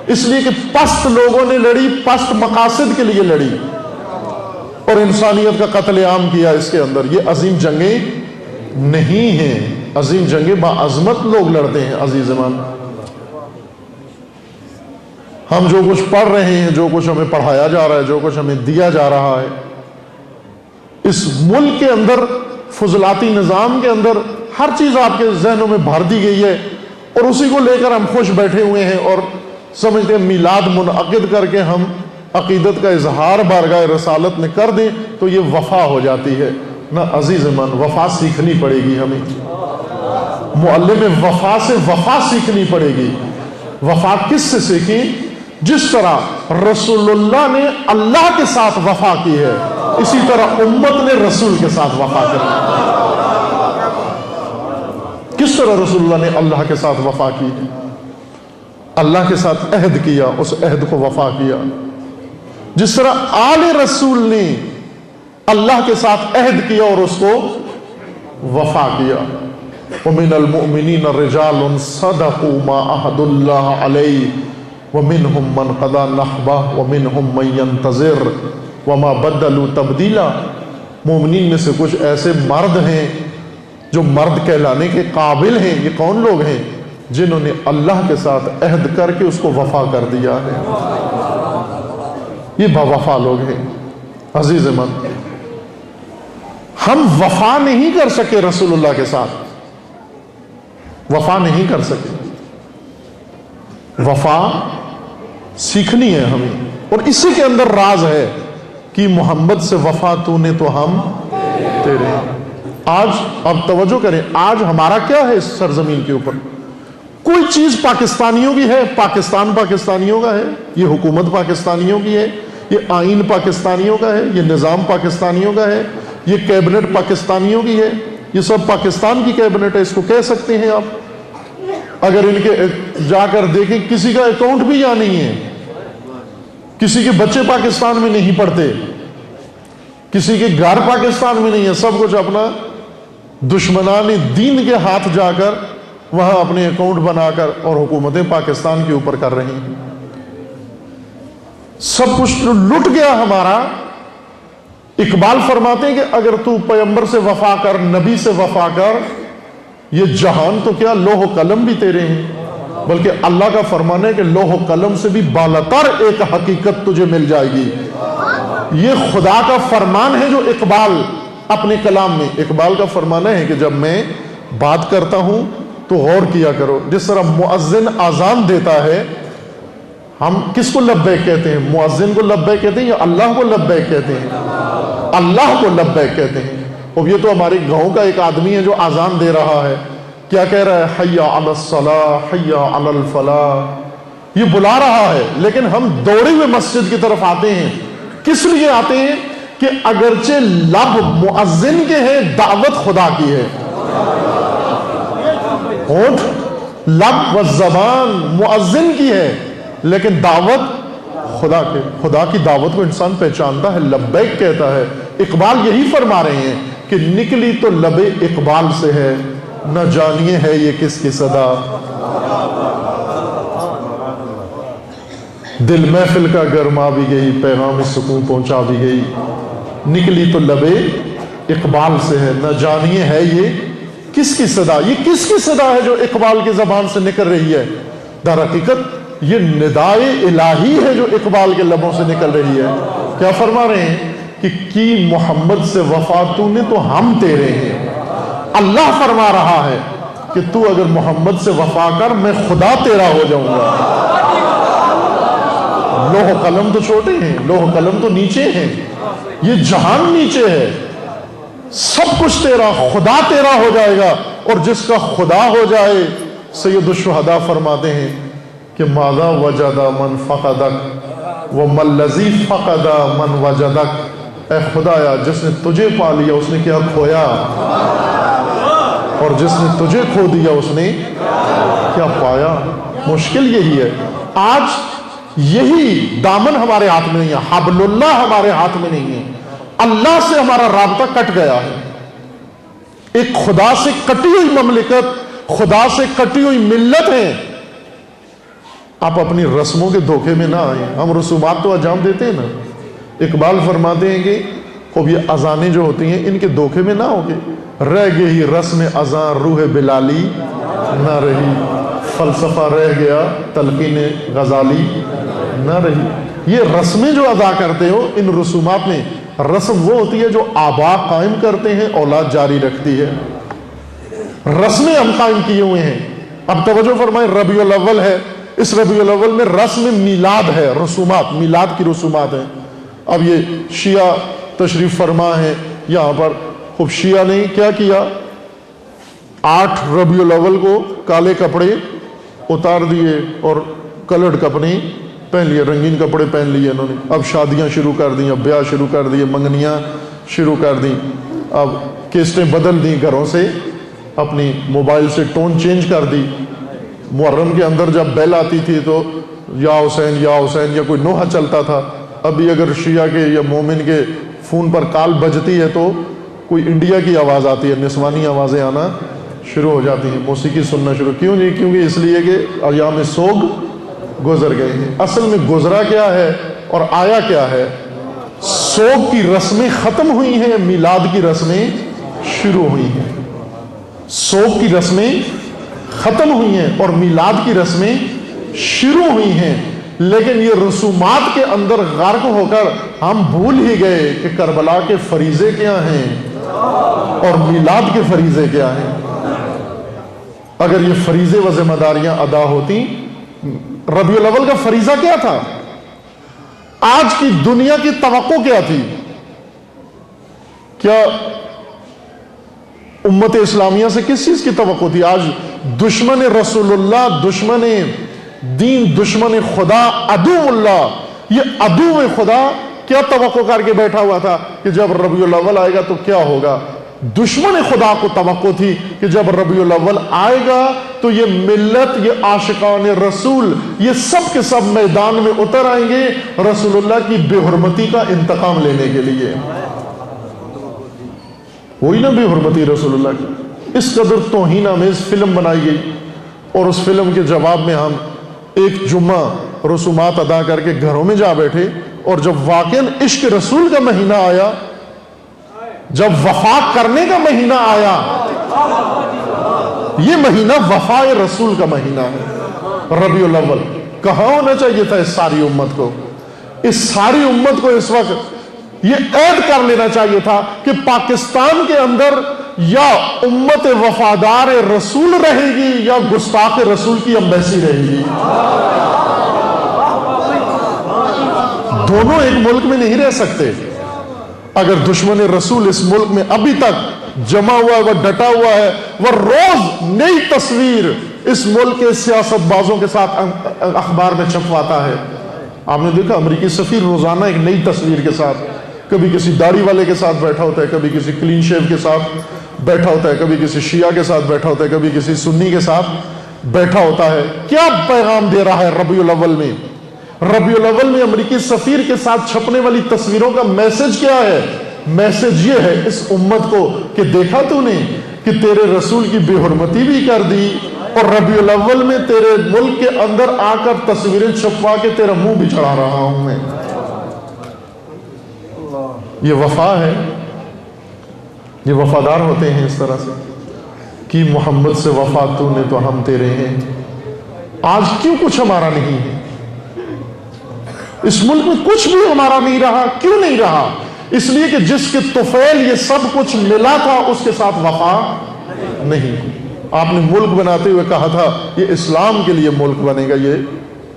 اس لیے کہ پست لوگوں نے لڑی، پست مقاصد کے لیے لڑی اور انسانیت کا قتل عام کیا اس کے اندر۔ یہ عظیم جنگیں نہیں ہیں، عظیم جنگیں باعظمت لوگ لڑتے ہیں۔ عزیزان، ہم جو کچھ پڑھ رہے ہیں، جو کچھ ہمیں پڑھایا جا رہا ہے، جو کچھ ہمیں دیا جا رہا ہے، اس ملک کے اندر فضلاتی نظام کے اندر ہر چیز آپ کے ذہنوں میں بھر دی گئی ہے، اور اسی کو لے کر ہم خوش بیٹھے ہوئے ہیں اور سمجھتے ہیں میلاد منعقد کر کے ہم عقیدت کا اظہار بارگاہ رسالت میں کر دیں تو یہ وفا ہو جاتی ہے۔ نہ عزیز من، وفا سیکھنی پڑے گی ہمیں، معلم وفا سے وفا سیکھنی پڑے گی۔ وفا کس سے سیکھیں؟ جس طرح رسول اللہ نے اللہ کے ساتھ وفا کی ہے، اسی طرح امت نے رسول کے ساتھ وفا کرنا۔ کس طرح رسول اللہ نے اللہ کے ساتھ وفا کی؟ اللہ کے ساتھ عہد کیا، اس عہد کو وفا کیا۔ جس طرح آل رسول نے اللہ کے ساتھ عہد کیا اور اس کو وفا کیا۔ وَمِنَ الْمُؤْمِنِينَ رِجَالٌ صَدَقُوا مَا عَاهَدُوا اللَّهَ عَلَيْهِ وَمِنْهُمْ مَنْ قَضَى نَحْبَهُ وَمِنْهُمْ مَنْ يَنْتَظِرُ وَمَا بَدَّلُوا تَبْدِيلًا۔ مومنین میں سے کچھ ایسے مرد ہیں جو مرد کہلانے کے قابل ہیں۔ یہ کون لوگ ہیں؟ جنہوں نے اللہ کے ساتھ عہد کر کے اس کو وفا کر دیا ہے، یہ باوفا لوگ ہیں۔ عزیز من، ہم وفا نہیں کر سکے رسول اللہ کے ساتھ، وفا نہیں کر سکے۔ وفا سیکھنی ہے ہمیں، اور اسی کے اندر راز ہے کہ محمد سے وفا تو نے تو ہم تیرے ہیں۔ آج اب توجہ کریں، آج ہمارا کیا ہے اس سرزمین کے اوپر؟ کوئی چیز پاکستانیوں کی ہے، پاکستان پاکستانیوں کا ہے، یہ حکومت پاکستانیوں کی ہے، یہ آئین پاکستانیوں کا ہے، یہ نظام پاکستانیوں کا ہے، یہ کیبنٹ پاکستانیوں کی ہے، یہ سب پاکستان کی کیبنٹ ہے، اس کو کہہ سکتے ہیں آپ؟ اگر ان کے جا کر دیکھیں کسی کا اکاؤنٹ بھی یہاں نہیں ہے، کسی کے بچے پاکستان میں نہیں پڑھتے، کسی کے گھر پاکستان میں نہیں ہے، سب کچھ اپنا دشمنان دین کے ہاتھ جا کر وہاں اپنے اکاؤنٹ بنا کر اور حکومتیں پاکستان کے اوپر کر رہی ہیں۔ سب کچھ لٹ گیا ہمارا۔ اقبال فرماتے ہیں کہ اگر تو پیغمبر سے وفا کر، نبی سے وفا کر، یہ جہان تو کیا لوح و قلم بھی تیرے ہیں، بلکہ اللہ کا فرمان ہے کہ لوح و قلم سے بھی بالاتر ایک حقیقت تجھے مل جائے گی۔ یہ خدا کا فرمان ہے جو اقبال اپنے کلام میں، اقبال کا فرمان ہے کہ جب میں بات کرتا ہوں تو غور کیا کرو۔ جس طرح مؤذن اذان دیتا ہے، ہم کس کو لبیک کہتے ہیں؟ مؤذن کو لبیک کہتے ہیں یا اللہ کو لبیک کہتے ہیں؟ اللہ کو لبیک کہتے ہیں۔ اب یہ تو ہمارے گاؤں کا ایک آدمی ہے جو اذان دے رہا ہے، کیا کہہ رہا ہے؟ حی علی الصلاۃ، حی علی الفلاح، یہ بلا رہا ہے، لیکن ہم دوڑے ہوئے مسجد کی طرف آتے ہیں۔ کس لیے آتے ہیں؟ کہ اگرچہ لب مؤذن کے ہیں، دعوت خدا کی ہے۔ ہونٹ، لب و زبان مؤذن کی ہے، لیکن دعوت خدا کے، خدا کی دعوت کو انسان پہچانتا ہے، لبیک کہتا ہے۔ اقبال یہی فرما رہے ہیں کہ نکلی تو لب اقبال سے ہے، نہ جانیے ہے یہ کس کی صدا۔ دل محفل کا گرما بھی گئی، پیغام سکون پہنچا بھی گئی، نکلی تو لب اقبال سے ہے، نہ جانیے ہے یہ کس کی صدا۔ یہ کس کی صدا ہے جو اقبال کی زبان سے نکل رہی ہے؟ در حقیقت یہ ندائے الہی ہے جو اقبال کے لبوں سے نکل رہی ہے۔ کیا فرما رہے ہیں؟ کہ کی محمد سے وفا تو نے تو ہم تیرے ہیں۔ اللہ فرما رہا ہے کہ تو اگر محمد سے وفا کر، میں خدا تیرا ہو جاؤں گا۔ لوح و قلم تو چھوٹے ہیں، لوح و قلم تو نیچے ہیں، یہ جہان نیچے ہے، سب کچھ تیرا، خدا تیرا ہو جائے گا۔ اور جس کا خدا ہو جائے، سید الشہداء فرماتے ہیں کہ ماذا وجد من فقدک وما الذی فقد من وجدک۔ اے خدایا، جس نے تجھے پا لیا اس نے کیا کھویا، اور جس نے تجھے کھو دیا اس نے کیا پایا۔ مشکل یہی ہے، آج یہی دامن ہمارے ہاتھ میں نہیں ہے، حبل اللہ ہمارے ہاتھ میں نہیں ہے، اللہ سے ہمارا رابطہ کٹ گیا ہے۔ ایک خدا سے کٹی ہوئی مملکت، خدا سے کٹی ہوئی ملت ہے۔ آپ اپنی رسموں کے دھوکے میں نہ آئیں، ہم رسومات تو انجام دیتے ہیں نا۔ اقبال فرماتے ہیں کہ خوب یہ اذانیں جو ہوتی ہیں ان کے دھوکے میں نہ ہوگے، رہ گئی رسم اذان روح بلالی نہ رہی، فلسفہ رہ گیا تلقین غزالی نہ رہی۔ یہ رسمیں جو ادا کرتے ہو، ان رسومات میں رسم وہ ہوتی ہے جو آبا قائم کرتے ہیں، اولاد جاری رکھتی ہے۔ رسمیں ہم قائم کیے ہوئے ہیں۔ اب توجہ فرمائیں، ربیع الاول ہے، اس ربیع الاول میں رسم میلاد ہے، رسومات میلاد کی رسومات ہیں۔ اب یہ شیعہ تشریف فرما ہے یہاں پر، خوب شیعہ نے کیا کیا، 8 ربیع الاول کو کالے کپڑے اتار دیے اور کلرڈ کپڑے پہن لیے، رنگین کپڑے پہن لیے انہوں نے۔ اب شادیاں شروع کر دیں، اب بیاہ شروع کر دیے، منگنیاں شروع کر دیں، اب کیسٹیں بدل دیں گھروں سے، اپنی موبائل سے ٹون چینج کر دی۔ محرم کے اندر جب بیل آتی تھی تو یا حسین یا حسین یا کوئی نوحہ چلتا تھا، ابھی اگر شیعہ کے یا مومن کے فون پر کال بجتی ہے تو کوئی انڈیا کی آواز آتی ہے، نسوانی آوازیں آنا شروع ہو جاتی ہیں، موسیقی سننا شروع. کیوں جی؟ کیونکہ اس لیے کہ ایام سوگ گزر گئے ہیں. اصل میں گزرا کیا ہے اور آیا کیا ہے؟ سوگ کی رسمیں ختم ہوئی ہیں، میلاد کی رسمیں شروع ہوئی ہیں. سوگ کی رسمیں ختم ہوئی ہیں اور میلاد کی رسمیں شروع ہوئی ہیں. لیکن یہ رسومات کے اندر غرق ہو کر ہم بھول ہی گئے کہ کربلا کے فریضے کیا ہیں اور میلاد کے فریضے کیا ہیں. اگر یہ فریضے و ذمہ داریاں ادا ہوتی، ربیع الاول کا فریضہ کیا تھا؟ آج کی دنیا کی توقع کیا تھی؟ کیا امت اسلامیہ سے کس چیز کی توقع تھی؟ آج دشمن رسول اللہ، دشمن دین، دشمن خدا، عدو اللہ، یہ عدو خدا کیا توقع کر کے بیٹھا ہوا تھا کہ جب ربیع الاول آئے گا تو کیا ہوگا؟ دشمن خدا کو توقع تھی کہ جب ربیع الاول آئے گا تو یہ ملت، یہ عاشقان رسول، یہ سب کے سب میدان میں اتر آئیں گے رسول اللہ کی بے حرمتی کا انتقام لینے کے لیے. وہی نا بے حرمتی رسول اللہ کی. اس قدر توہین آمیز فلم بنائی گئی اور اس فلم کے جواب میں ہم ایک جمعہ رسومات ادا کر کے گھروں میں جا بیٹھے، اور جب واقعاً عشق رسول کا مہینہ آیا، جب وفا کرنے کا مہینہ آیا، یہ مہینہ وفا رسول کا مہینہ ہے ربیع الاول. کہاں ہونا چاہیے تھا اس ساری امت کو؟ اس ساری امت کو اس وقت یہ عہد کر لینا چاہیے تھا کہ پاکستان کے اندر یا امت وفادار رسول رہے گی یا گستاخ رسول کی امبیسی رہے گی. دونوں ایک ملک میں نہیں رہ سکتے. اگر دشمن رسول اس ملک میں ابھی تک جمع ہوا ہے، وہ ڈٹا ہوا ہے، وہ روز نئی تصویر اس ملک کے سیاست بازوں کے ساتھ اخبار میں چھپواتا ہے. آپ نے دیکھا امریکی سفیر روزانہ ایک نئی تصویر کے ساتھ، کبھی کسی داڑھی والے کے ساتھ بیٹھا ہوتا ہے، کبھی کسی کلین شیو کے ساتھ بیٹھا ہوتا ہے، کبھی کسی شیعہ کے ساتھ بیٹھا ہوتا ہے، کبھی کسی سنی کے ساتھ بیٹھا ہوتا ہے. کیا پیغام دے رہا ہے ربیع الاول میں؟ ربیع الاول میں امریکی سفیر کے ساتھ چھپنے والی تصویروں کا میسج کیا ہے؟ میسج یہ ہے اس امت کو کہ دیکھا تو نے کہ تیرے رسول کی بے حرمتی بھی کر دی، اور ربیع الاول میں تیرے ملک کے اندر آ کر تصویریں چھپوا کے تیرا منہ بھی چڑھا رہا ہوں میں. یہ وفا ہے. یہ وفادار ہوتے ہیں اس طرح سے کہ محمد سے وفا تو نے تو ہم تیرے ہیں. آج کیوں کچھ ہمارا نہیں ہے؟ اس ملک میں کچھ بھی ہمارا نہیں رہا. کیوں نہیں رہا؟ اس لیے کہ جس کے طفیل یہ سب کچھ ملا تھا اس کے ساتھ وفا نہیں. آپ نے ملک بناتے ہوئے کہا تھا یہ اسلام کے لیے ملک بنے گا، یہ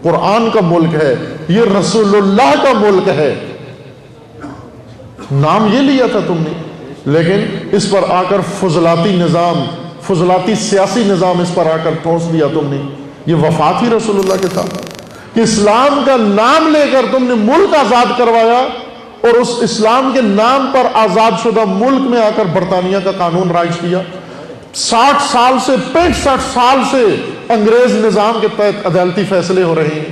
قرآن کا ملک ہے، یہ رسول اللہ کا ملک ہے. نام یہ لیا تھا تم نے، لیکن اس پر آ کر فضلاتی نظام، فضلاتی سیاسی نظام اس پر آ کر ٹھونس دیا تم نے. یہ وفا تھی رسول اللہ کے ساتھ کہ اسلام کا نام لے کر تم نے ملک آزاد کروایا، اور اس اسلام کے نام پر آزاد شدہ ملک میں آ کر برطانیہ کا قانون رائج کیا. 60 سال سے 65 سال سے انگریز نظام کے تحت عدالتی فیصلے ہو رہے ہیں.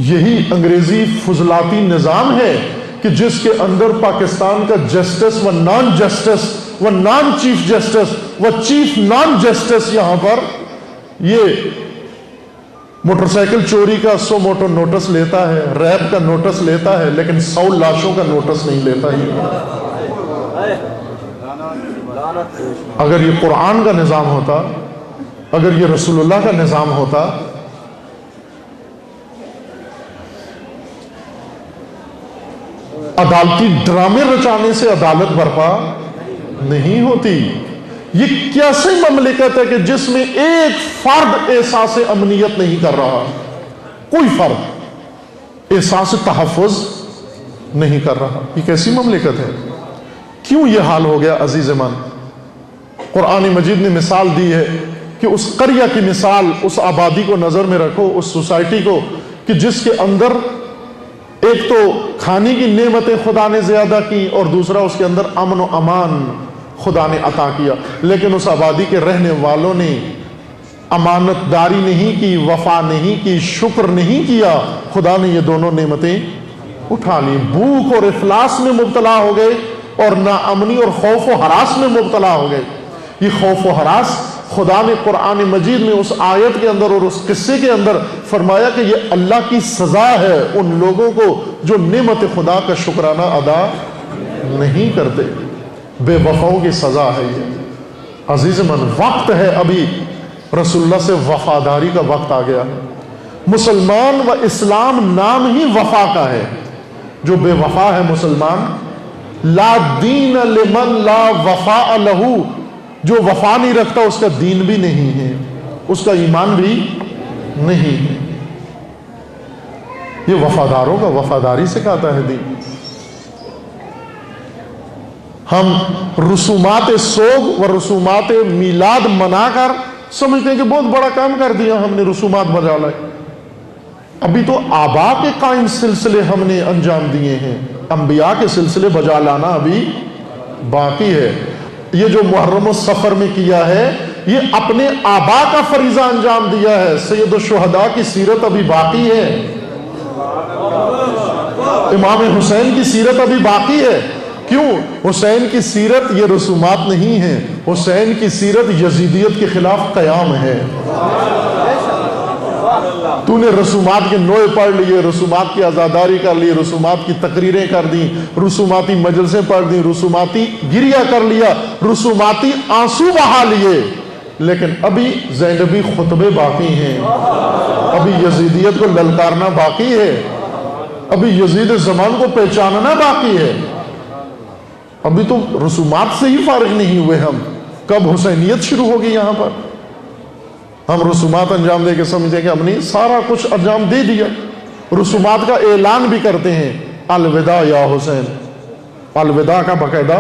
یہی انگریزی فضلاتی نظام ہے کہ جس کے اندر پاکستان کا جسٹس و نان جسٹس و نان چیف جسٹس و چیف نان جسٹس یہاں پر یہ موٹر سائیکل چوری کا 100 موٹر نوٹس لیتا ہے، ریپ کا نوٹس لیتا ہے، لیکن 100 لاشوں کا نوٹس نہیں لیتا ہی. اگر یہ قرآن کا نظام ہوتا، اگر یہ رسول اللہ کا نظام ہوتا، عدالتی ڈرامے رچانے سے عدالت برپا نہیں ہوتی. یہ کیسے مملکت ہے کہ جس میں ایک فرد احساس امنیت نہیں کر رہا، کوئی فرد احساس تحفظ نہیں کر رہا؟ یہ کیسی مملکت ہے؟ کیوں یہ حال ہو گیا عزیز من؟ قرآن مجید نے مثال دی ہے کہ اس قریہ کی مثال، اس آبادی کو نظر میں رکھو، اس سوسائٹی کو کہ جس کے اندر ایک تو کھانے کی نعمتیں خدا نے زیادہ کی اور دوسرا اس کے اندر امن و امان خدا نے عطا کیا، لیکن اس آبادی کے رہنے والوں نے امانت داری نہیں کی، وفا نہیں کی، شکر نہیں کیا. خدا نے یہ دونوں نعمتیں اٹھا لی. بھوک اور افلاس میں مبتلا ہو گئے اور ناامنی اور خوف و ہراس میں مبتلا ہو گئے. یہ خوف و ہراس خدا نے قرآن مجید میں اس آیت کے اندر اور اس قصے کے اندر فرمایا کہ یہ اللہ کی سزا ہے ان لوگوں کو جو نعمت خدا کا شکرانہ ادا نہیں کرتے. بے وفاؤں کی سزا ہے یہ. عزیز من، وقت ہے ابھی رسول اللہ سے وفاداری کا وقت آ گیا. مسلمان و اسلام نام ہی وفا کا ہے. جو بے وفا ہے مسلمان، لا دین لمن لا وفاء لہو، جو وفا نہیں رکھتا اس کا دین بھی نہیں ہے، اس کا ایمان بھی نہیں ہے. یہ وفاداروں کا وفاداری سکھاتا ہے دین. ہم رسومات سوگ و رسومات میلاد منا کر سمجھتے ہیں کہ بہت بڑا کام کر دیا ہم نے، رسومات بجا لائے. ابھی تو آبا کے قائم سلسلے ہم نے انجام دیے ہیں، انبیاء کے سلسلے بجا لانا ابھی باقی ہے. یہ جو محرم و سفر میں کیا ہے یہ اپنے آبا کا فریضہ انجام دیا ہے. سید الشہداء کی سیرت ابھی باقی ہے، امام حسین کی سیرت ابھی باقی ہے. کیوں؟ حسین کی سیرت یہ رسومات نہیں ہے، حسین کی سیرت یزیدیت کے خلاف قیام ہے. تو نے رسومات کے نوئے پڑھ لیے، رسومات کی عزاداری کر لی، رسومات کی تقریریں کر دیں، رسوماتی مجلسیں پڑھ دیں، رسوماتی گریہ کر لیا، رسوماتی آنسو بہا لیے، لیکن ابھی زینبی خطبے باقی ہیں، ابھی یزیدیت کو للکارنا باقی ہے، ابھی یزید زمان کو پہچاننا باقی ہے. ابھی تو رسومات سے ہی فارغ نہیں ہوئے ہم. کب حسینیت شروع ہوگی یہاں پر؟ ہم رسومات انجام دے کے سمجھیں کہ ہم نے سارا کچھ انجام دے دیا. رسومات کا اعلان بھی کرتے ہیں، الوداع یا حسین، الوداع کا باقاعدہ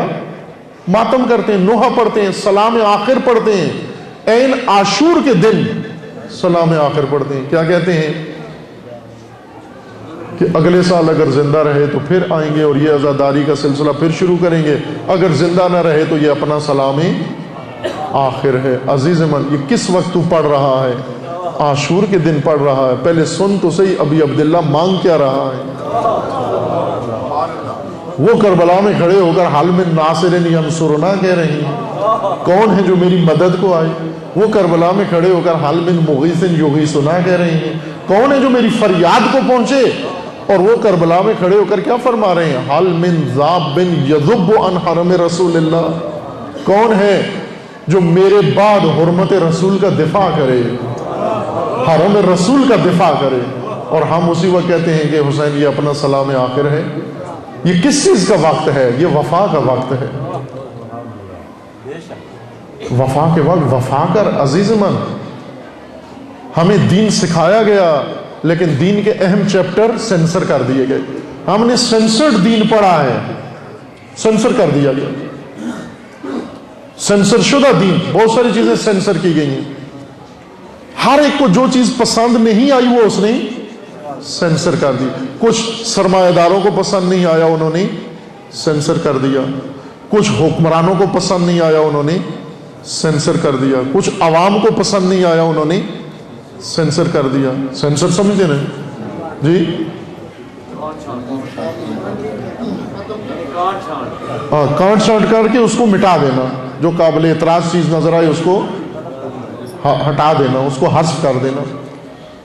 ماتم کرتے ہیں، نوحہ پڑھتے ہیں، سلام آخر پڑھتے ہیں. عین عاشور کے دن سلام آخر پڑھتے ہیں. کیا کہتے ہیں کہ اگلے سال اگر زندہ رہے تو پھر آئیں گے اور یہ عزاداری کا سلسلہ پھر شروع کریں گے، اگر زندہ نہ رہے تو یہ اپنا سلام آخر ہے. عزیز من، یہ کس وقت تو پڑھ رہا ہے؟ عاشور کے دن پڑھ رہا ہے. پہلے سن تو صحیح، ابھی عبداللہ مانگ کیا رہا ہے؟ وہ کربلا میں کھڑے ہو کر حال من ناصر ینصرنا کہہ رہی ہیں، کون ہے جو میری مدد کو آئے؟ وہ کربلا میں کھڑے ہو کر حال من مغیث یغیثنا کہہ رہی ہیں، کون ہے جو میری فریاد کو پہنچے؟ اور وہ کربلا میں کھڑے ہو کر کیا فرما رہے ہیں؟ حال من ذاب یذب عن حرم رسول اللہ، کون ہے جو میرے بعد حرمت رسول کا دفاع کرے، حرم رسول کا دفاع کرے؟ اور ہم اسی وقت کہتے ہیں کہ حسین یہ اپنا سلام آخر ہے. یہ کس چیز کا وقت ہے؟ یہ وفا کا وقت ہے. وفا کے وقت وفا کر. عزیز من، ہمیں دین سکھایا گیا لیکن دین کے اہم چیپٹر سینسر کر دیے گئے. ہم نے سینسرڈ دین پڑھا ہے، سینسر کر دیا گیا، سینسر شدہ دین. بہت ساری چیزیں سینسر کی گئی ہیں. ہر ایک کو جو چیز پسند نہیں آئی وہ اس نے سینسر کر دی. کچھ سرمایہ داروں کو پسند نہیں آیا، انہوں نے سینسر کر دیا. کچھ حکمرانوں کو پسند نہیں آیا، انہوں نے سینسر کر دیا. کچھ عوام کو پسند نہیں آیا، انہوں نے سینسر کر دیا. سینسر سمجھتے نا جی؟ کانٹ چھانٹ کر کے اس کو مٹا دینا، جو قابل اعتراض چیز نظر آئے اس کو ہٹا دینا، اس کو حذف کر دینا.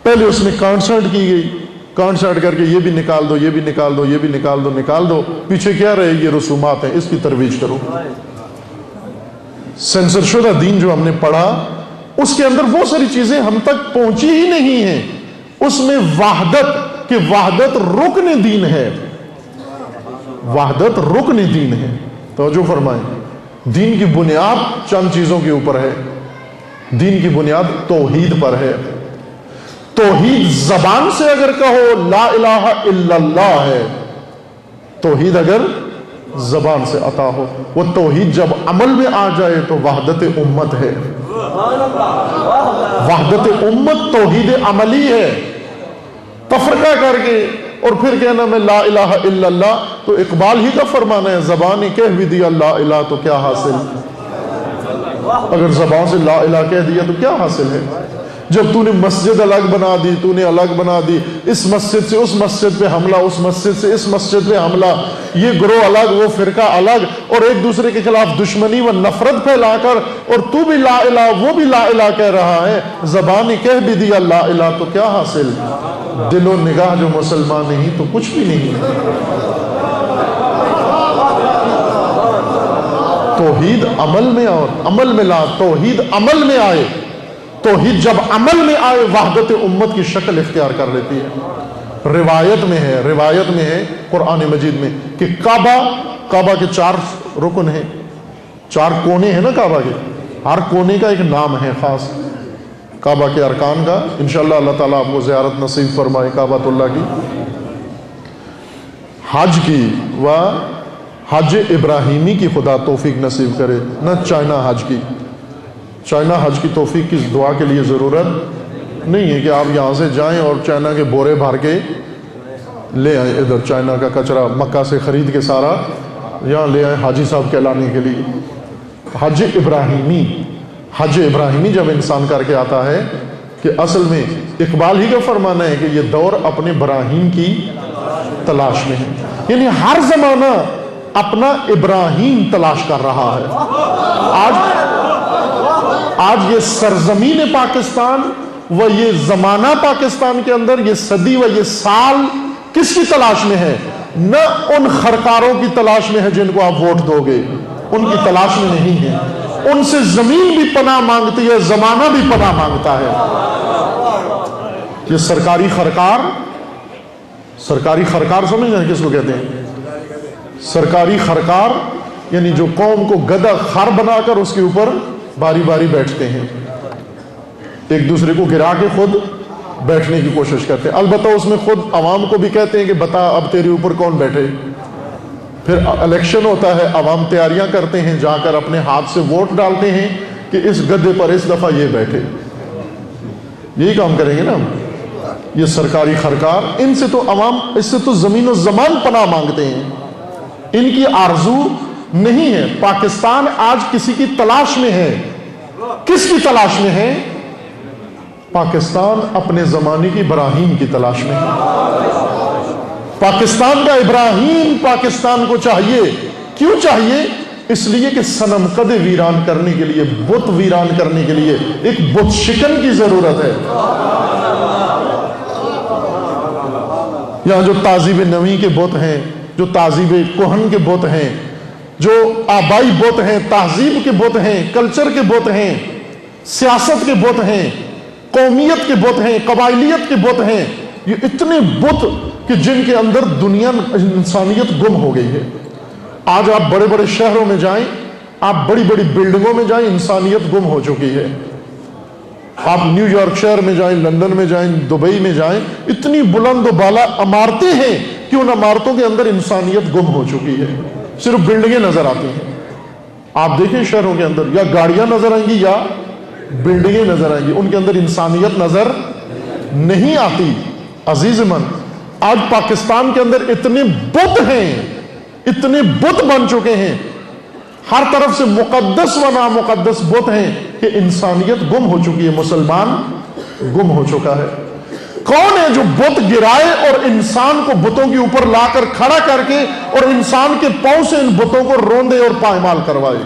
پہلے اس میں کانٹ چھانٹ کی گئی، کانٹ چھانٹ کر کے یہ بھی نکال دو، یہ بھی نکال دو، یہ بھی نکال دو، نکال دو. پیچھے کیا رہے؟ یہ رسومات ہیں، اس کی ترویج کرو. سینسر شدہ دین جو ہم نے پڑھا اس کے اندر بہت ساری چیزیں ہم تک پہنچی ہی نہیں ہیں. اس میں وحدت، کہ وحدت رکن دین ہے، وحدت رکن دین ہے. توجہ فرمائیں، دین کی بنیاد چند چیزوں کے اوپر ہے. دین کی بنیاد توحید پر ہے. توحید زبان سے اگر کہو لا الہ الا اللہ ہے، توحید اگر زبان سے عطا ہو، وہ توحید جب عمل میں آ جائے تو وحدت امت ہے. وحدت امت توحید عملی ہے. تفرقہ کر کے اور پھر کہنا میں لا الہ الا اللہ، تو اقبال ہی کا فرمانا ہے، زبانی کہہ بھی دیا لا الہ تو کیا حاصل. اگر زبان سے لا الہ کہہ دیا تو کیا حاصل ہے؟ جب تو نے مسجد الگ بنا دی، تو نے الگ بنا دی، اس مسجد سے اس مسجد پہ حملہ، اس مسجد سے اس مسجد پہ حملہ، یہ گروہ الگ، وہ فرقہ الگ، اور ایک دوسرے کے خلاف دشمنی و نفرت پھیلا کر، اور تو بھی لا الہ وہ بھی لا الہ کہہ رہا ہے، زبانی کہہ بھی دیا لا الہ، تو کیا حاصل؟ دل و نگاہ جو مسلمان نہیں تو کچھ بھی نہیں۔ توحید عمل میں اور عمل میں لا، توحید عمل میں آئے، توحید جب عمل میں آئے وحدت امت کی شکل اختیار کر لیتی ہے۔ روایت میں ہے قرآن مجید میں کہ کعبہ کے 4 رکن ہیں، 4 کونے ہیں نا کعبہ کے، ہر کونے کا ایک نام ہے خاص کعبہ کے ارکان کا۔ انشاءاللہ اللہ تعالیٰ آپ کو زیارت نصیب فرمائے کعبۃ اللہ کی، حج کی و حج ابراہیمی کی خدا توفیق نصیب کرے، نہ چائنا حج کی۔ چائنا حج کی توفیق کی دعا کے لیے ضرورت نہیں ہے کہ آپ یہاں سے جائیں اور چائنا کے بورے بھر کے لے آئیں، ادھر چائنا کا کچرا مکہ سے خرید کے سارا یہاں لے آئیں حاجی صاحب کہلانے کے لیے۔ حج ابراہیمی جب انسان کر کے آتا ہے کہ اصل میں اقبال ہی کا فرمانا ہے کہ یہ دور اپنے براہیم کی تلاش میں ہے، یعنی ہر زمانہ اپنا ابراہیم تلاش کر رہا ہے۔ آج یہ سرزمین پاکستان و یہ زمانہ پاکستان کے اندر یہ صدی و یہ سال کس کی تلاش میں ہے؟ نہ ان خرکاروں کی تلاش میں ہے جن کو آپ ووٹ دو گے، ان کی تلاش میں نہیں ہے، ان سے زمین بھی پناہ مانگتی ہے، زمانہ بھی پناہ مانگتا ہے۔ یہ سرکاری خرکار سمجھ رہے ہیں کس کو کہتے ہیں؟ سرکاری خرکار یعنی جو قوم کو گدھا خر بنا کر اس کے اوپر باری باری بیٹھتے ہیں، ایک دوسرے کو گرا کے خود بیٹھنے کی کوشش کرتے ہیں، البتہ اس میں خود عوام کو بھی کہتے ہیں کہ بتا اب تیرے اوپر کون بیٹھے۔ پھر الیکشن ہوتا ہے، عوام تیاریاں کرتے ہیں، جا کر اپنے ہاتھ سے ووٹ ڈالتے ہیں کہ اس گدھے پر اس دفعہ یہ بیٹھے، یہی کام کریں گے نا ہم۔ یہ سرکاری خرکار، ان سے تو عوام، اس سے تو زمین و زمان پناہ مانگتے ہیں، ان کی آرزو نہیں ہے۔ پاکستان آج کسی کی تلاش میں ہے، کس کی تلاش میں ہے؟ پاکستان اپنے زمانے کی ابراہیم کی تلاش میں ہے۔ پاکستان کا ابراہیم پاکستان کو چاہیے، کیوں چاہیے؟ اس لیے کہ صنم قد ویران کرنے کے لیے، بت ویران کرنے کے لیے ایک بت شکن کی ضرورت ہے۔ یہاں جو تہذیب نویں کے بت ہیں، جو تہذیب کہن کے بت ہیں، جو آبائی بت ہیں، تہذیب کے بت ہیں، کلچر کے بت ہیں، سیاست کے بت ہیں، قومیت کے بت ہیں، قبائلیت کے بت ہیں، یہ اتنے بت کہ جن کے اندر دنیا انسانیت گم ہو گئی ہے۔ آج آپ بڑے بڑے شہروں میں جائیں، آپ بڑی بڑی بلڈنگوں میں جائیں، انسانیت گم ہو چکی ہے۔ آپ نیو یارک شہر میں جائیں، لندن میں جائیں، دبئی میں جائیں، اتنی بلند و بالا عمارتیں ہیں کہ ان عمارتوں کے اندر انسانیت گم ہو چکی ہے، صرف بلڈنگیں نظر آتی ہیں۔ آپ دیکھیں شہروں کے اندر یا گاڑیاں نظر آئیں گی یا بلڈنگیں نظر آئیں گی، ان کے اندر انسانیت نظر نہیں آتی۔ عزیز من، آج پاکستان کے اندر اتنے بت ہیں، اتنے بت بن چکے ہیں، ہر طرف سے مقدس و نامقدس بت ہیں کہ انسانیت گم ہو چکی ہے، مسلمان گم ہو چکا ہے۔ کون ہے جو بت گرائے اور انسان کو بتوں کے اوپر لا کر کھڑا کر کے اور انسان کے پاؤں سے ان بتوں کو روندے اور پائمال کروائے؟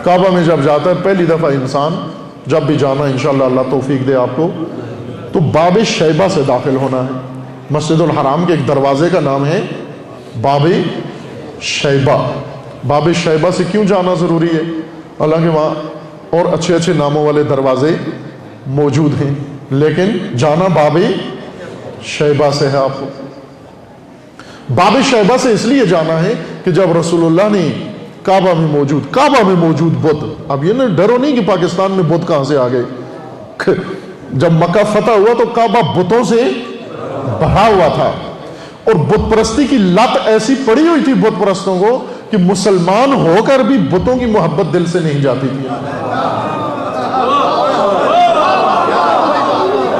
کعبہ میں جب جاتا ہے پہلی دفعہ انسان، جب بھی جانا انشاءاللہ اللہ توفیق دے آپ کو، تو باب شیبہ سے داخل ہونا ہے۔ مسجد الحرام کے ایک دروازے کا نام ہے باب شیبہ۔ باب شیبہ سے کیوں جانا ضروری ہے؟ حالانکہ وہاں اور اچھے اچھے ناموں والے دروازے موجود ہیں، لیکن جانا باب شیبہ سے ہے۔ آپ کو باب شیبہ سے اس لیے جانا ہے کہ جب رسول اللہ نے کعبہ میں موجود بت، اب یہ نہ ڈرو نہیں کہ پاکستان میں بت کہاں سے آ گئے، جب مکہ فتح ہوا تو کعبہ بتوں سے بھرا ہوا تھا، اور بت پرستی کی لت ایسی پڑی ہوئی تھی بت پرستوں کو کہ مسلمان ہو کر بھی بتوں کی محبت دل سے نہیں جاتی تھی۔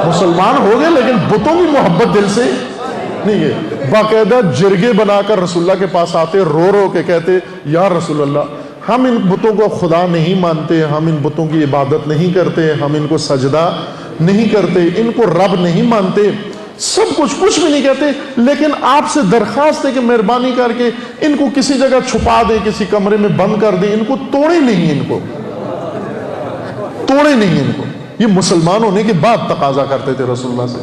مسلمان ہو گئے لیکن بتوں کی محبت دل سے نہیں ہے۔ باقاعدہ جرگے بنا کر رسول اللہ کے پاس آتے، رو رو کے کہتے یا رسول اللہ ہم ان بتوں کو خدا نہیں مانتے، ہم ان بتوں کی عبادت نہیں کرتے، ہم ان کو سجدہ نہیں کرتے، ان کو رب نہیں مانتے، سب کچھ بھی نہیں کہتے، لیکن آپ سے درخواست ہے کہ مہربانی کر کے ان کو کسی جگہ چھپا دیں، کسی کمرے میں بند کر دیں، ان کو توڑے نہیں، ان کو توڑے نہیں، ان کو۔ یہ مسلمان ہونے کے بعد تقاضا کرتے تھے رسول اللہ سے،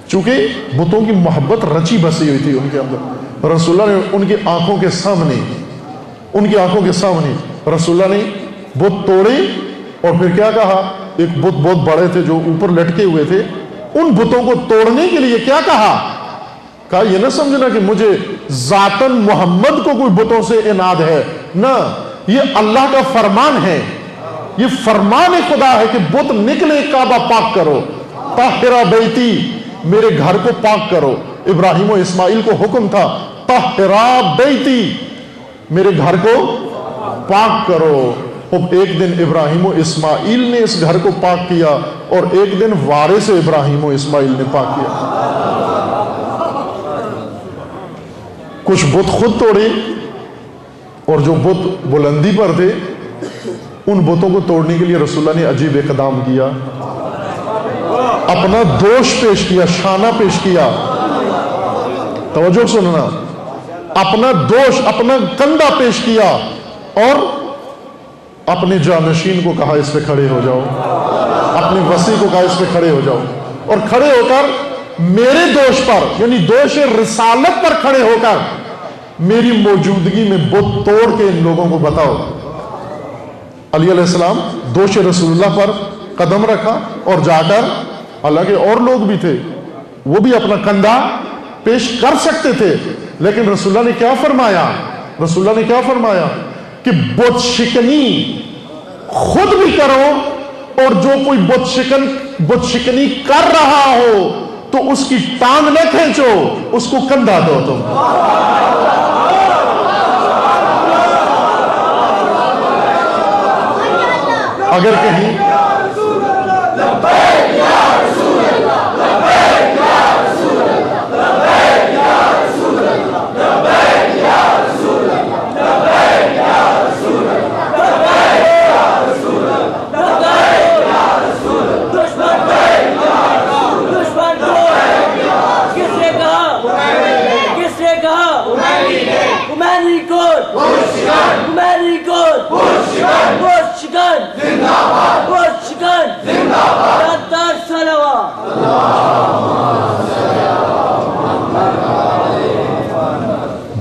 چونکہ بتوں کی محبت رچی بسی ہوئی تھی ان کے اندر۔ رسول اللہ نے ان کی آنکھوں کے سامنے رسول اللہ نے بت توڑے، اور پھر کیا کہا؟ ایک بت بہت بڑے تھے جو اوپر لٹکے ہوئے تھے، ان بتوں کو توڑنے کے لیے کیا کہا یہ نہ سمجھنا کہ مجھے ذاتاً محمد کو کوئی بتوں سے اناد ہے، نہ، یہ اللہ کا فرمان ہے، یہ فرمان خدا ہے کہ بت نکلے، کعبہ پاک کرو، طہرا بیتی، میرے گھر کو پاک کرو۔ ابراہیم و اسماعیل کو حکم تھا طہرا بیتی، میرے گھر کو پاک کرو۔ اب ایک دن ابراہیم و اسماعیل نے اس گھر کو پاک کیا، اور ایک دن وارث ابراہیم و اسماعیل نے پاک کیا۔ کچھ بت خود توڑے، اور جو بت بلندی پر تھے ان بتوں کو توڑنے کے لیے رسول اللہ نے عجیب اقدام کیا، اپنا دوش پیش کیا، شانہ پیش کیا۔ توجہ سننا، اپنا دوش، اپنا کندھا پیش کیا، اور اپنے جانشین کو کہا اس پہ کھڑے ہو جاؤ، اپنے وسیع کو کہا اس پہ کھڑے ہو جاؤ، اور کھڑے ہو کر میرے دوش پر، یعنی دوش رسالت پر کھڑے ہو کر میری موجودگی میں بت توڑ کے ان لوگوں کو بتاؤ۔ علی علیہ السلام دوش رسول اللہ پر قدم رکھا، اور جا کر، حالانکہ اور لوگ بھی تھے، وہ بھی اپنا کندھا پیش کر سکتے تھے، لیکن رسول اللہ نے کیا فرمایا کہ بت شکنی خود بھی کرو، اور جو کوئی بت شکنی کر رہا ہو تو اس کی ٹانگ نہ کھینچو، اس کو کندھا دو تم۔ اگر کہیں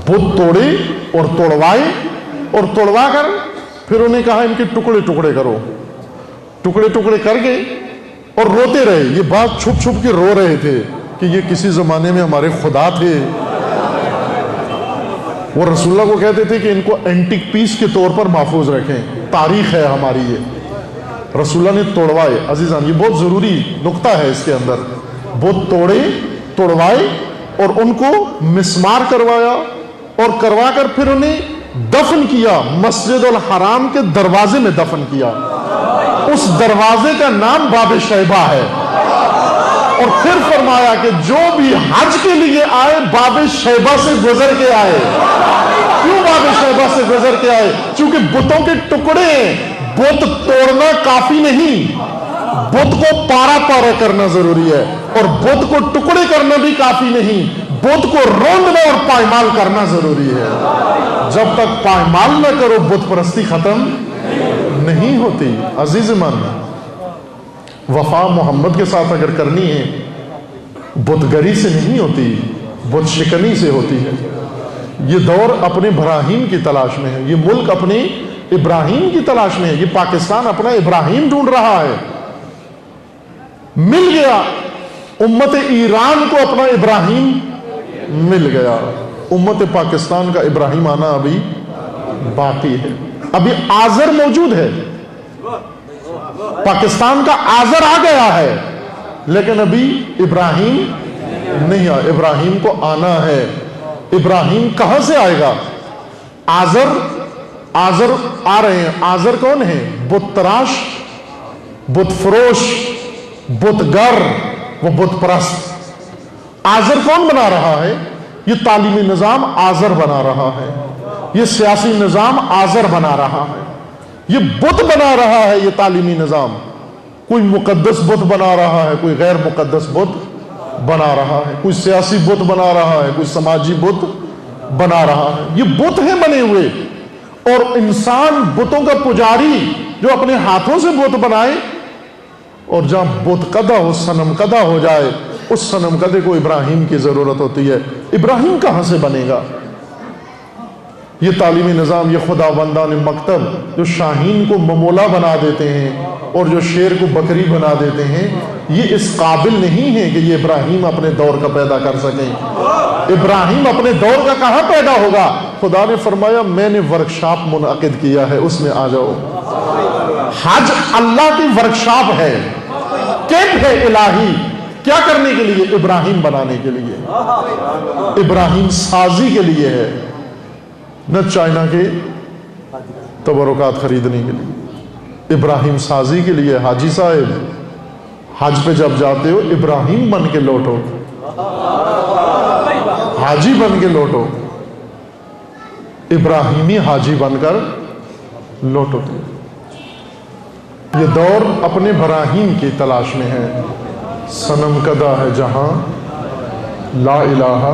بت توڑے اور توڑوائے، اور توڑوا کر پھر انہیں کہا ان کے ٹکڑے ٹکڑے کرو، ٹکڑے ٹکڑے کر کے، اور روتے رہے۔ یہ بات چھپ چھپ کے رو رہے تھے کہ یہ کسی زمانے میں ہمارے خدا تھے۔ وہ رسول اللہ کو کہتے تھے کہ ان کو اینٹک پیس کے طور پر محفوظ رکھیں، تاریخ ہے ہماری یہ۔ رسول اللہ نے توڑوائے۔ عزیزان، یہ بہت ضروری نقطہ ہے اس کے اندر۔ بت توڑے، توڑوائے، اور ان کو مسمار کروایا، اور کروا کر پھر انہیں دفن کیا، مسجد الحرام کے دروازے میں دفن کیا۔ اس دروازے کا نام باب شیبہ ہے۔ اور پھر فرمایا کہ جو بھی حج کے لیے آئے باب شیبہ سے گزر کے آئے۔ کیوں باب شیبہ سے گزر کے آئے؟ چونکہ بتوں کے ٹکڑے ہیں، بت توڑنا کافی نہیں، بت کو پارا پارا کرنا ضروری ہے، اور بت کو ٹکڑے کرنا بھی کافی نہیں، بت کو روندنا اور پائمال کرنا ضروری ہے۔ جب تک پائمال نہ کرو بت پرستی ختم نہیں ہوتی۔ عزیز من، وفا محمد کے ساتھ اگر کرنی ہے، بت گری سے نہیں ہوتی، بت شکنی سے ہوتی ہے۔ یہ دور اپنے ابراہیم کی تلاش میں ہے، یہ ملک اپنے ابراہیم کی تلاش میں ہے، یہ پاکستان اپنا ابراہیم ڈھونڈ رہا ہے۔ مل گیا، امت ایران کو اپنا ابراہیم مل گیا، امت پاکستان کا ابراہیم آنا ابھی باقی ہے۔ ابھی آذر موجود ہے، پاکستان کا آذر آ گیا ہے، لیکن ابھی ابراہیم نہیں آیا۔ ابراہیم کو آنا ہے۔ ابراہیم کہاں سے آئے گا؟ آذر آ رہے ہیں۔ آذر کون ہے؟ بت تراش، بت فروش، بت گر، وہ بت پرست۔ آذر کون بنا رہا ہے؟ یہ تعلیمی نظام آذر بنا رہا ہے۔ یہ سیاسی نظام آزر بنا رہا ہے، یہ بت بنا رہا ہے، یہ تعلیمی نظام کوئی مقدس بت بنا رہا ہے، کوئی غیر مقدس بت بنا رہا ہے، کوئی سیاسی بت بنا رہا ہے، کوئی سماجی بت بنا رہا ہے۔ یہ بت ہیں بنے ہوئے، اور انسان بتوں کا پجاری جو اپنے ہاتھوں سے بت بنائے، اور جہاں بت قدہ ہو، صنم قدہ ہو جائے، اس صنم قدے کو ابراہیم کی ضرورت ہوتی ہے۔ ابراہیم کہاں سے بنے گا؟ یہ تعلیمی نظام، یہ خداوندان مکتب جو شاہین کو ممولا بنا دیتے ہیں اور جو شیر کو بکری بنا دیتے ہیں، یہ اس قابل نہیں ہے کہ یہ ابراہیم اپنے دور کا پیدا کر سکیں۔ ابراہیم اپنے دور کا کہاں پیدا ہوگا؟ خدا نے فرمایا میں نے ورکشاپ منعقد کیا ہے، اس میں آ جاؤ۔ حج اللہ کی ورکشاپ ہے، کیمپ ہے الہی، کیا کرنے کے لیے؟ ابراہیم بنانے کے لیے، ابراہیم سازی کے لیے ہے، نہ چائنا کے تبرکات خریدنے کے لیے، ابراہیم سازی کے لیے۔ حاجی صاحب حج پہ جب جاتے ہو ابراہیم بن کے لوٹو، حاجی بن کے لوٹو، ابراہیمی حاجی بن کر لوٹو۔ یہ دور اپنے براہیم کی تلاش میں ہے۔ صنم کدہ ہے جہاں لا الہ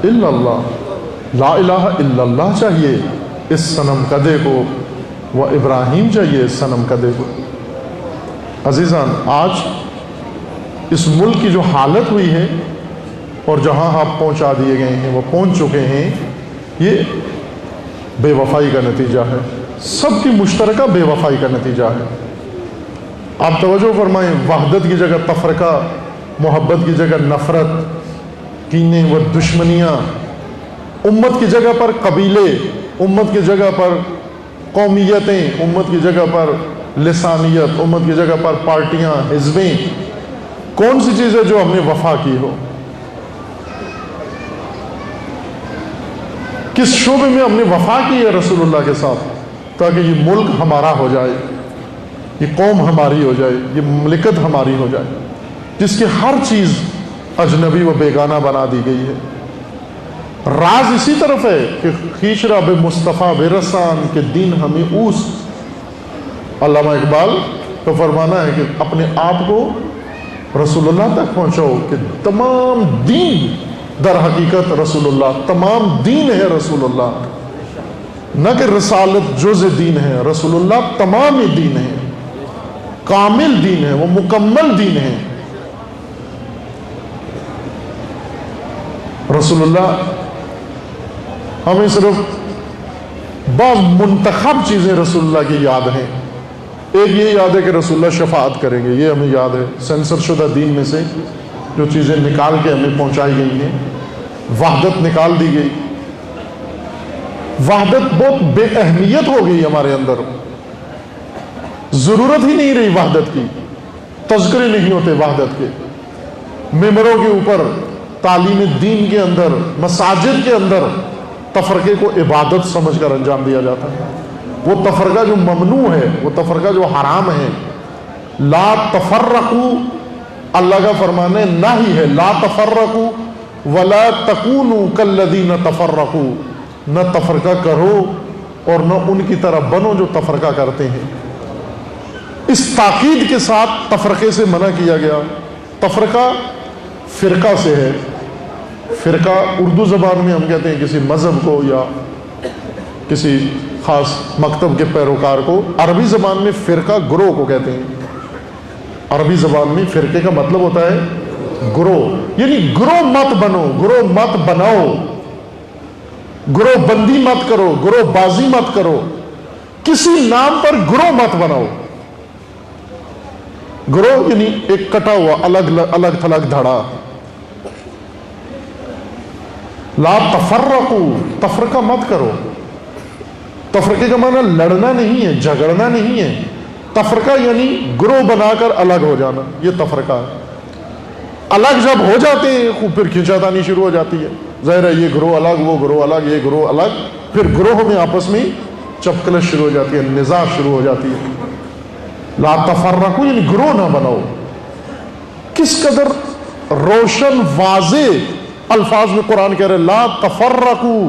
الا اللہ، لا الہ الا اللہ چاہیے اس صنم کدے کو، وہ ابراہیم چاہیے اس صنم کدے کو۔ عزیزان، آج اس ملک کی جو حالت ہوئی ہے اور جہاں آپ پہنچا دیے گئے ہیں، وہ پہنچ چکے ہیں، یہ بے وفائی کا نتیجہ ہے، سب کی مشترکہ بے وفائی کا نتیجہ ہے۔ آپ توجہ فرمائیں، وحدت کی جگہ تفرقہ، محبت کی جگہ نفرت، کینے و دشمنیاں، امت کی جگہ پر قبیلے، امت کی جگہ پر قومیتیں، امت کی جگہ پر لسانیت، امت کی جگہ پر پارٹیاں، حزبیں۔ کون سی چیز ہے جو ہم نے وفا کی ہو؟ کس شعبے میں ہم نے وفا کی ہے رسول اللہ کے ساتھ، تاکہ یہ ملک ہمارا ہو جائے، یہ قوم ہماری ہو جائے، یہ مملکت ہماری ہو جائے، جس کی ہر چیز اجنبی و بیگانہ بنا دی گئی ہے۔ راز اسی طرف ہے کہ خیش را بے مصطفیٰ برسان کے دین ہمیں اوس۔ علامہ اقبال کا فرمانا ہے کہ اپنے آپ کو رسول اللہ تک پہنچاؤ، کہ تمام دین در حقیقت رسول اللہ، تمام دین ہے رسول اللہ، نہ کہ رسالت جز دین ہے، رسول اللہ تمام دین ہے، کامل دین ہے، وہ مکمل دین ہے۔ رسول اللہ ہمیں صرف بعض منتخب چیزیں رسول اللہ کی یاد ہیں۔ ایک یہ یاد ہے کہ رسول اللہ شفاعت کریں گے، یہ ہمیں یاد ہے، سینسر شدہ دین میں سے جو چیزیں نکال کے ہمیں پہنچائی گئی ہیں۔ وحدت نکال دی گئی، وحدت بہت بے اہمیت ہو گئی ہمارے اندر، ضرورت ہی نہیں رہی وحدت کی، تذکرے نہیں ہوتے وحدت کے، ممبروں کے اوپر، تعلیم دین کے اندر، مساجد کے اندر تفرقے کو عبادت سمجھ کر انجام دیا جاتا ہے۔ وہ تفرقہ جو ممنوع ہے، وہ تفرقہ جو حرام ہے، لا تفرقوا، اللہ کا فرمان ہے نہی ہے، لا تفرقوا ولا تکونوا کالذین تفرقوا، نہ تفرقہ کرو اور نہ ان کی طرح بنو جو تفرقہ کرتے ہیں۔ اس تاکید کے ساتھ تفرقے سے منع کیا گیا۔ تفرقہ فرقہ سے ہے، فرقہ اردو زبان میں ہم کہتے ہیں کسی مذہب کو یا کسی خاص مکتب کے پیروکار کو، عربی زبان میں فرقہ گروہ کو کہتے ہیں۔ عربی زبان میں فرقے کا مطلب ہوتا ہے گروہ، یعنی گروہ مت بنو، گروہ مت بناؤ، گروہ بندی مت کرو، گروہ بازی مت کرو، کسی نام پر گروہ مت بناؤ۔ گروہ یعنی ایک کٹا ہوا الگ تھلگ دھڑا۔ لا تفرقوا، تفرقہ مت کرو۔ تفرقے کا معنی لڑنا نہیں ہے، جھگڑنا نہیں ہے۔ تفرقہ یعنی گروہ بنا کر الگ ہو جانا، یہ تفرقہ ہے۔ الگ جب ہو جاتے ہیں خوب پھر کھینچاتانی شروع ہو جاتی ہے، ظاہر ہے یہ گروہ الگ، وہ گروہ الگ، یہ گروہ الگ، پھر گروہ میں آپس میں چپکلش شروع ہو جاتی ہے، نزاع شروع ہو جاتی ہے۔ لا تفرقوا یعنی گروہ نہ بناؤ۔ کس قدر روشن واضح الفاظ میں قرآن کہہ رہے لا تفرقوا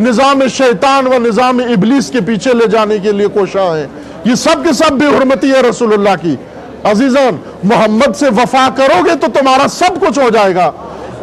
نظام شیطان و نظام ابلیس کے پیچھے لے جانے کے لیے کوشاں ہیں. یہ سب کے سب بے حرمتی ہے رسول اللہ کی. عزیزان، محمد سے وفا کرو گے تو تمہارا سب کچھ ہو جائے گا.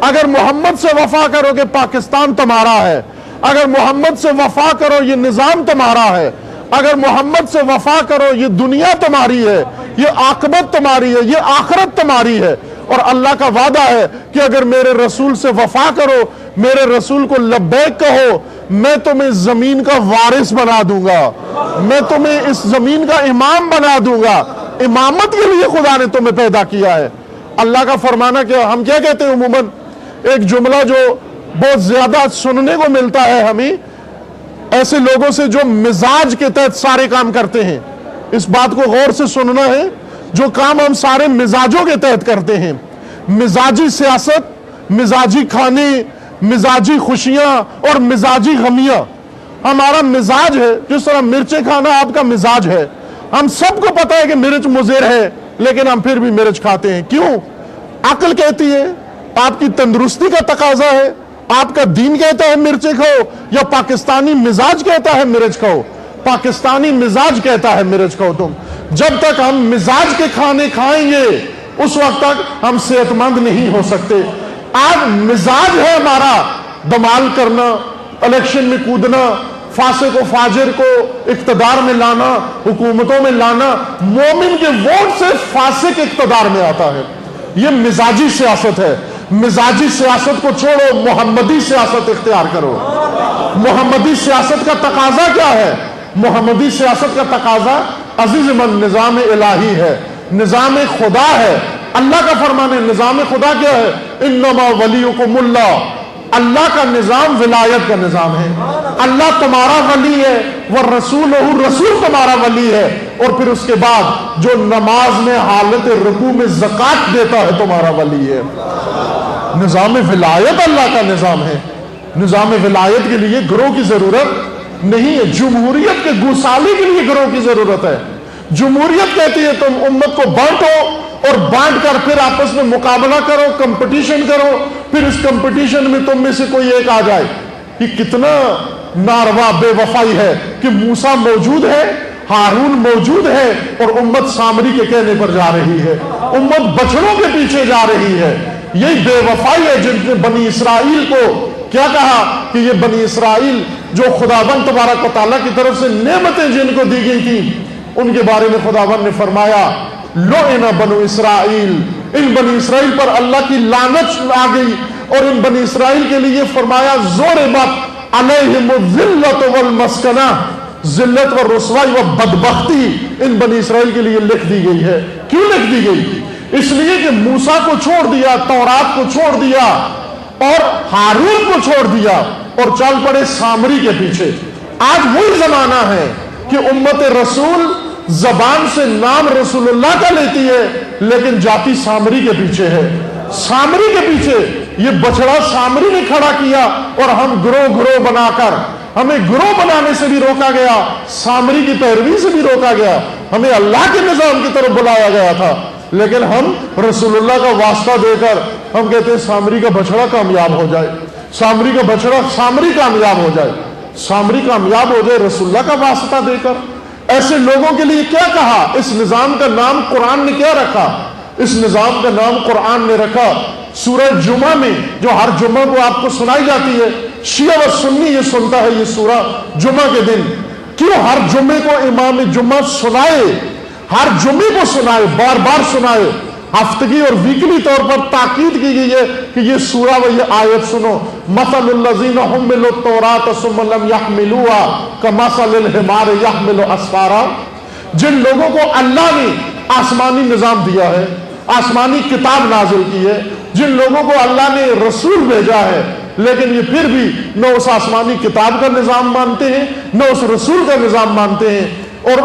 اگر محمد سے وفا کرو گے پاکستان تمہارا ہے. اگر محمد سے وفا کرو یہ نظام تمہارا ہے. اگر محمد سے وفا کرو یہ دنیا تمہاری ہے، یہ عاقبت تمہاری ہے، یہ آخرت تمہاری ہے. اور اللہ کا وعدہ ہے کہ اگر میرے رسول سے وفا کرو، میرے رسول کو لبیک کہو، میں تمہیں زمین کا وارث بنا دوں گا، میں تمہیں اس زمین کا امام بنا دوں گا. امامت کے لیے خدا نے تمہیں پیدا کیا ہے. اللہ کا فرمانا کیا. ہم کیا کہتے ہیں عموماً ایک جملہ جو بہت زیادہ سننے کو ملتا ہے ہمیں ایسے لوگوں سے جو مزاج کے تحت سارے کام کرتے ہیں. اس بات کو غور سے سننا ہے. جو کام ہم سارے مزاجوں کے تحت کرتے ہیں، مزاجی سیاست، مزاجی کھانے، مزاجی خوشیاں اور مزاجی غمیاں. ہمارا مزاج ہے جس طرح مرچیں کھانا آپ کا مزاج ہے. ہم سب کو پتا ہے کہ مرچ مضر ہے لیکن ہم پھر بھی مرچ کھاتے ہیں. کیوں؟ عقل کہتی ہے، آپ کی تندرستی کا تقاضا ہے، آپ کا دین کہتا ہے مرچیں کھاؤ، یا پاکستانی مزاج کہتا ہے مرچ کھاؤ؟ پاکستانی مزاج کہتا ہے مرچ کھاؤ. تم جب تک ہم مزاج کے کھانے کھائیں گے اس وقت تک ہم صحت مند نہیں ہو سکتے. آج مزاج ہے ہمارا دمال کرنا، الیکشن میں کودنا، فاسق و فاجر کو اقتدار میں لانا، حکومتوں میں لانا. مومن کے ووٹ سے فاسق اقتدار میں آتا ہے. یہ مزاجی سیاست ہے. مزاجی سیاست کو چھوڑو، محمدی سیاست اختیار کرو. محمدی سیاست کا تقاضا کیا ہے؟ محمدی سیاست کا تقاضا عزیز من نظام الہی ہے، نظام خدا ہے. اللہ کا فرمان ہے. نظام خدا کیا ہے؟ انما ولیکم اللہ. اللہ کا نظام ولایت کا نظام ہے. اللہ تمہارا ولی ہے، والرسول رسول تمہارا ولی ہے. اور پھر اس کے بعد جو نماز میں حالت رکوع میں زکوٰۃ دیتا ہے تمہارا ولی ہے. نظام ولایت اللہ کا نظام ہے. نظام ولایت کے لیے گروہ کی ضرورت نہیں ہے. جمہوریت کے گوسالی کے لیے گروہ کی ضرورت ہے. جمہوریت کہتی ہے تم امت کو بانٹو اور بانٹ کر پھر آپس میں مقابلہ کرو، کمپٹیشن کرو. پھر اس کمپٹیشن میں تم میں سے کوئی ایک آ جائے. یہ کتنا ناروا بے وفائی ہے کہ موسیٰ موجود ہے، ہارون موجود ہے اور امت سامری کے کہنے پر جا رہی ہے، امت بچڑوں کے پیچھے جا رہی ہے. یہی بے وفائی ہے جن نے بنی اسرائیل کو کیا کہا کہ یہ بنی اسرائیل جو خداوند تبارک و تعالیٰ کی طرف سے نعمتیں جن کو دی گئی تھی ان کے بارے میں خداوند نے فرمایا لعنَ بنو اسرائیل. ان بنی اسرائیل پر اللہ کی لعنت آ گئی اور ان بنی اسرائیل کے لیے فرمایا ضربت علیہم الذلۃ والمسکنہ. ذلت و رسوائی و بدبختی ان بنی اسرائیل کے لیے لکھ دی گئی ہے. کیوں لکھ دی گئی؟ اس لیے کہ موسیٰ کو چھوڑ دیا، تورات کو چھوڑ دیا اور ہارون کو چھوڑ دیا اور چل پڑے سامری کے پیچھے. آج وہی زمانہ ہے کہ امت رسول زبان سے نام رسول اللہ کا لیتی ہے لیکن جاتی سامری کے پیچھے ہے. سامری کے پیچھے یہ بچڑا سامری نے کھڑا کیا اور ہم گروہ بنا کر، ہمیں گروہ بنانے سے بھی روکا گیا، سامری کی پیروی سے بھی روکا گیا. ہمیں اللہ کے نظام کی طرف بلایا گیا تھا لیکن ہم رسول اللہ کا واسطہ دے کر ہم کہتے ہیں سامری کا بچڑا کامیاب ہو جائے، سامری کا بچڑا سامری کامیاب ہو جائے، سامری کامیاب ہو جائے رسول اللہ کا واسطہ دے کر. ایسے لوگوں کے لیے کیا کہا؟ اس نظام کا نام قرآن نے کیا رکھا؟ اس نظام کا نام قرآن نے رکھا سورہ جمعہ میں، جو ہر جمعہ کو آپ کو سنائی جاتی ہے. شیعہ و سنی یہ سنتا ہے یہ سورہ جمعہ کے دن. کیوں ہر جمعے کو امام جمعہ سنائے؟ ہر جمعے کو سنائے، بار بار سنائے. ہفتگی اور ویکلی طور پر تاکید کی گئی ہے کہ یہ سورہ و یہ آیت سنو. مثل الذین حملوا التوراۃ ثم لم یحملوها کمثل الحمار یحمل اسفارا. جن لوگوں کو اللہ نے آسمانی نظام دیا ہے، آسمانی کتاب نازل کی ہے، جن لوگوں کو اللہ نے رسول بھیجا ہے لیکن یہ پھر بھی نہ اس آسمانی کتاب کا نظام مانتے ہیں نہ اس رسول کا نظام مانتے ہیں، اور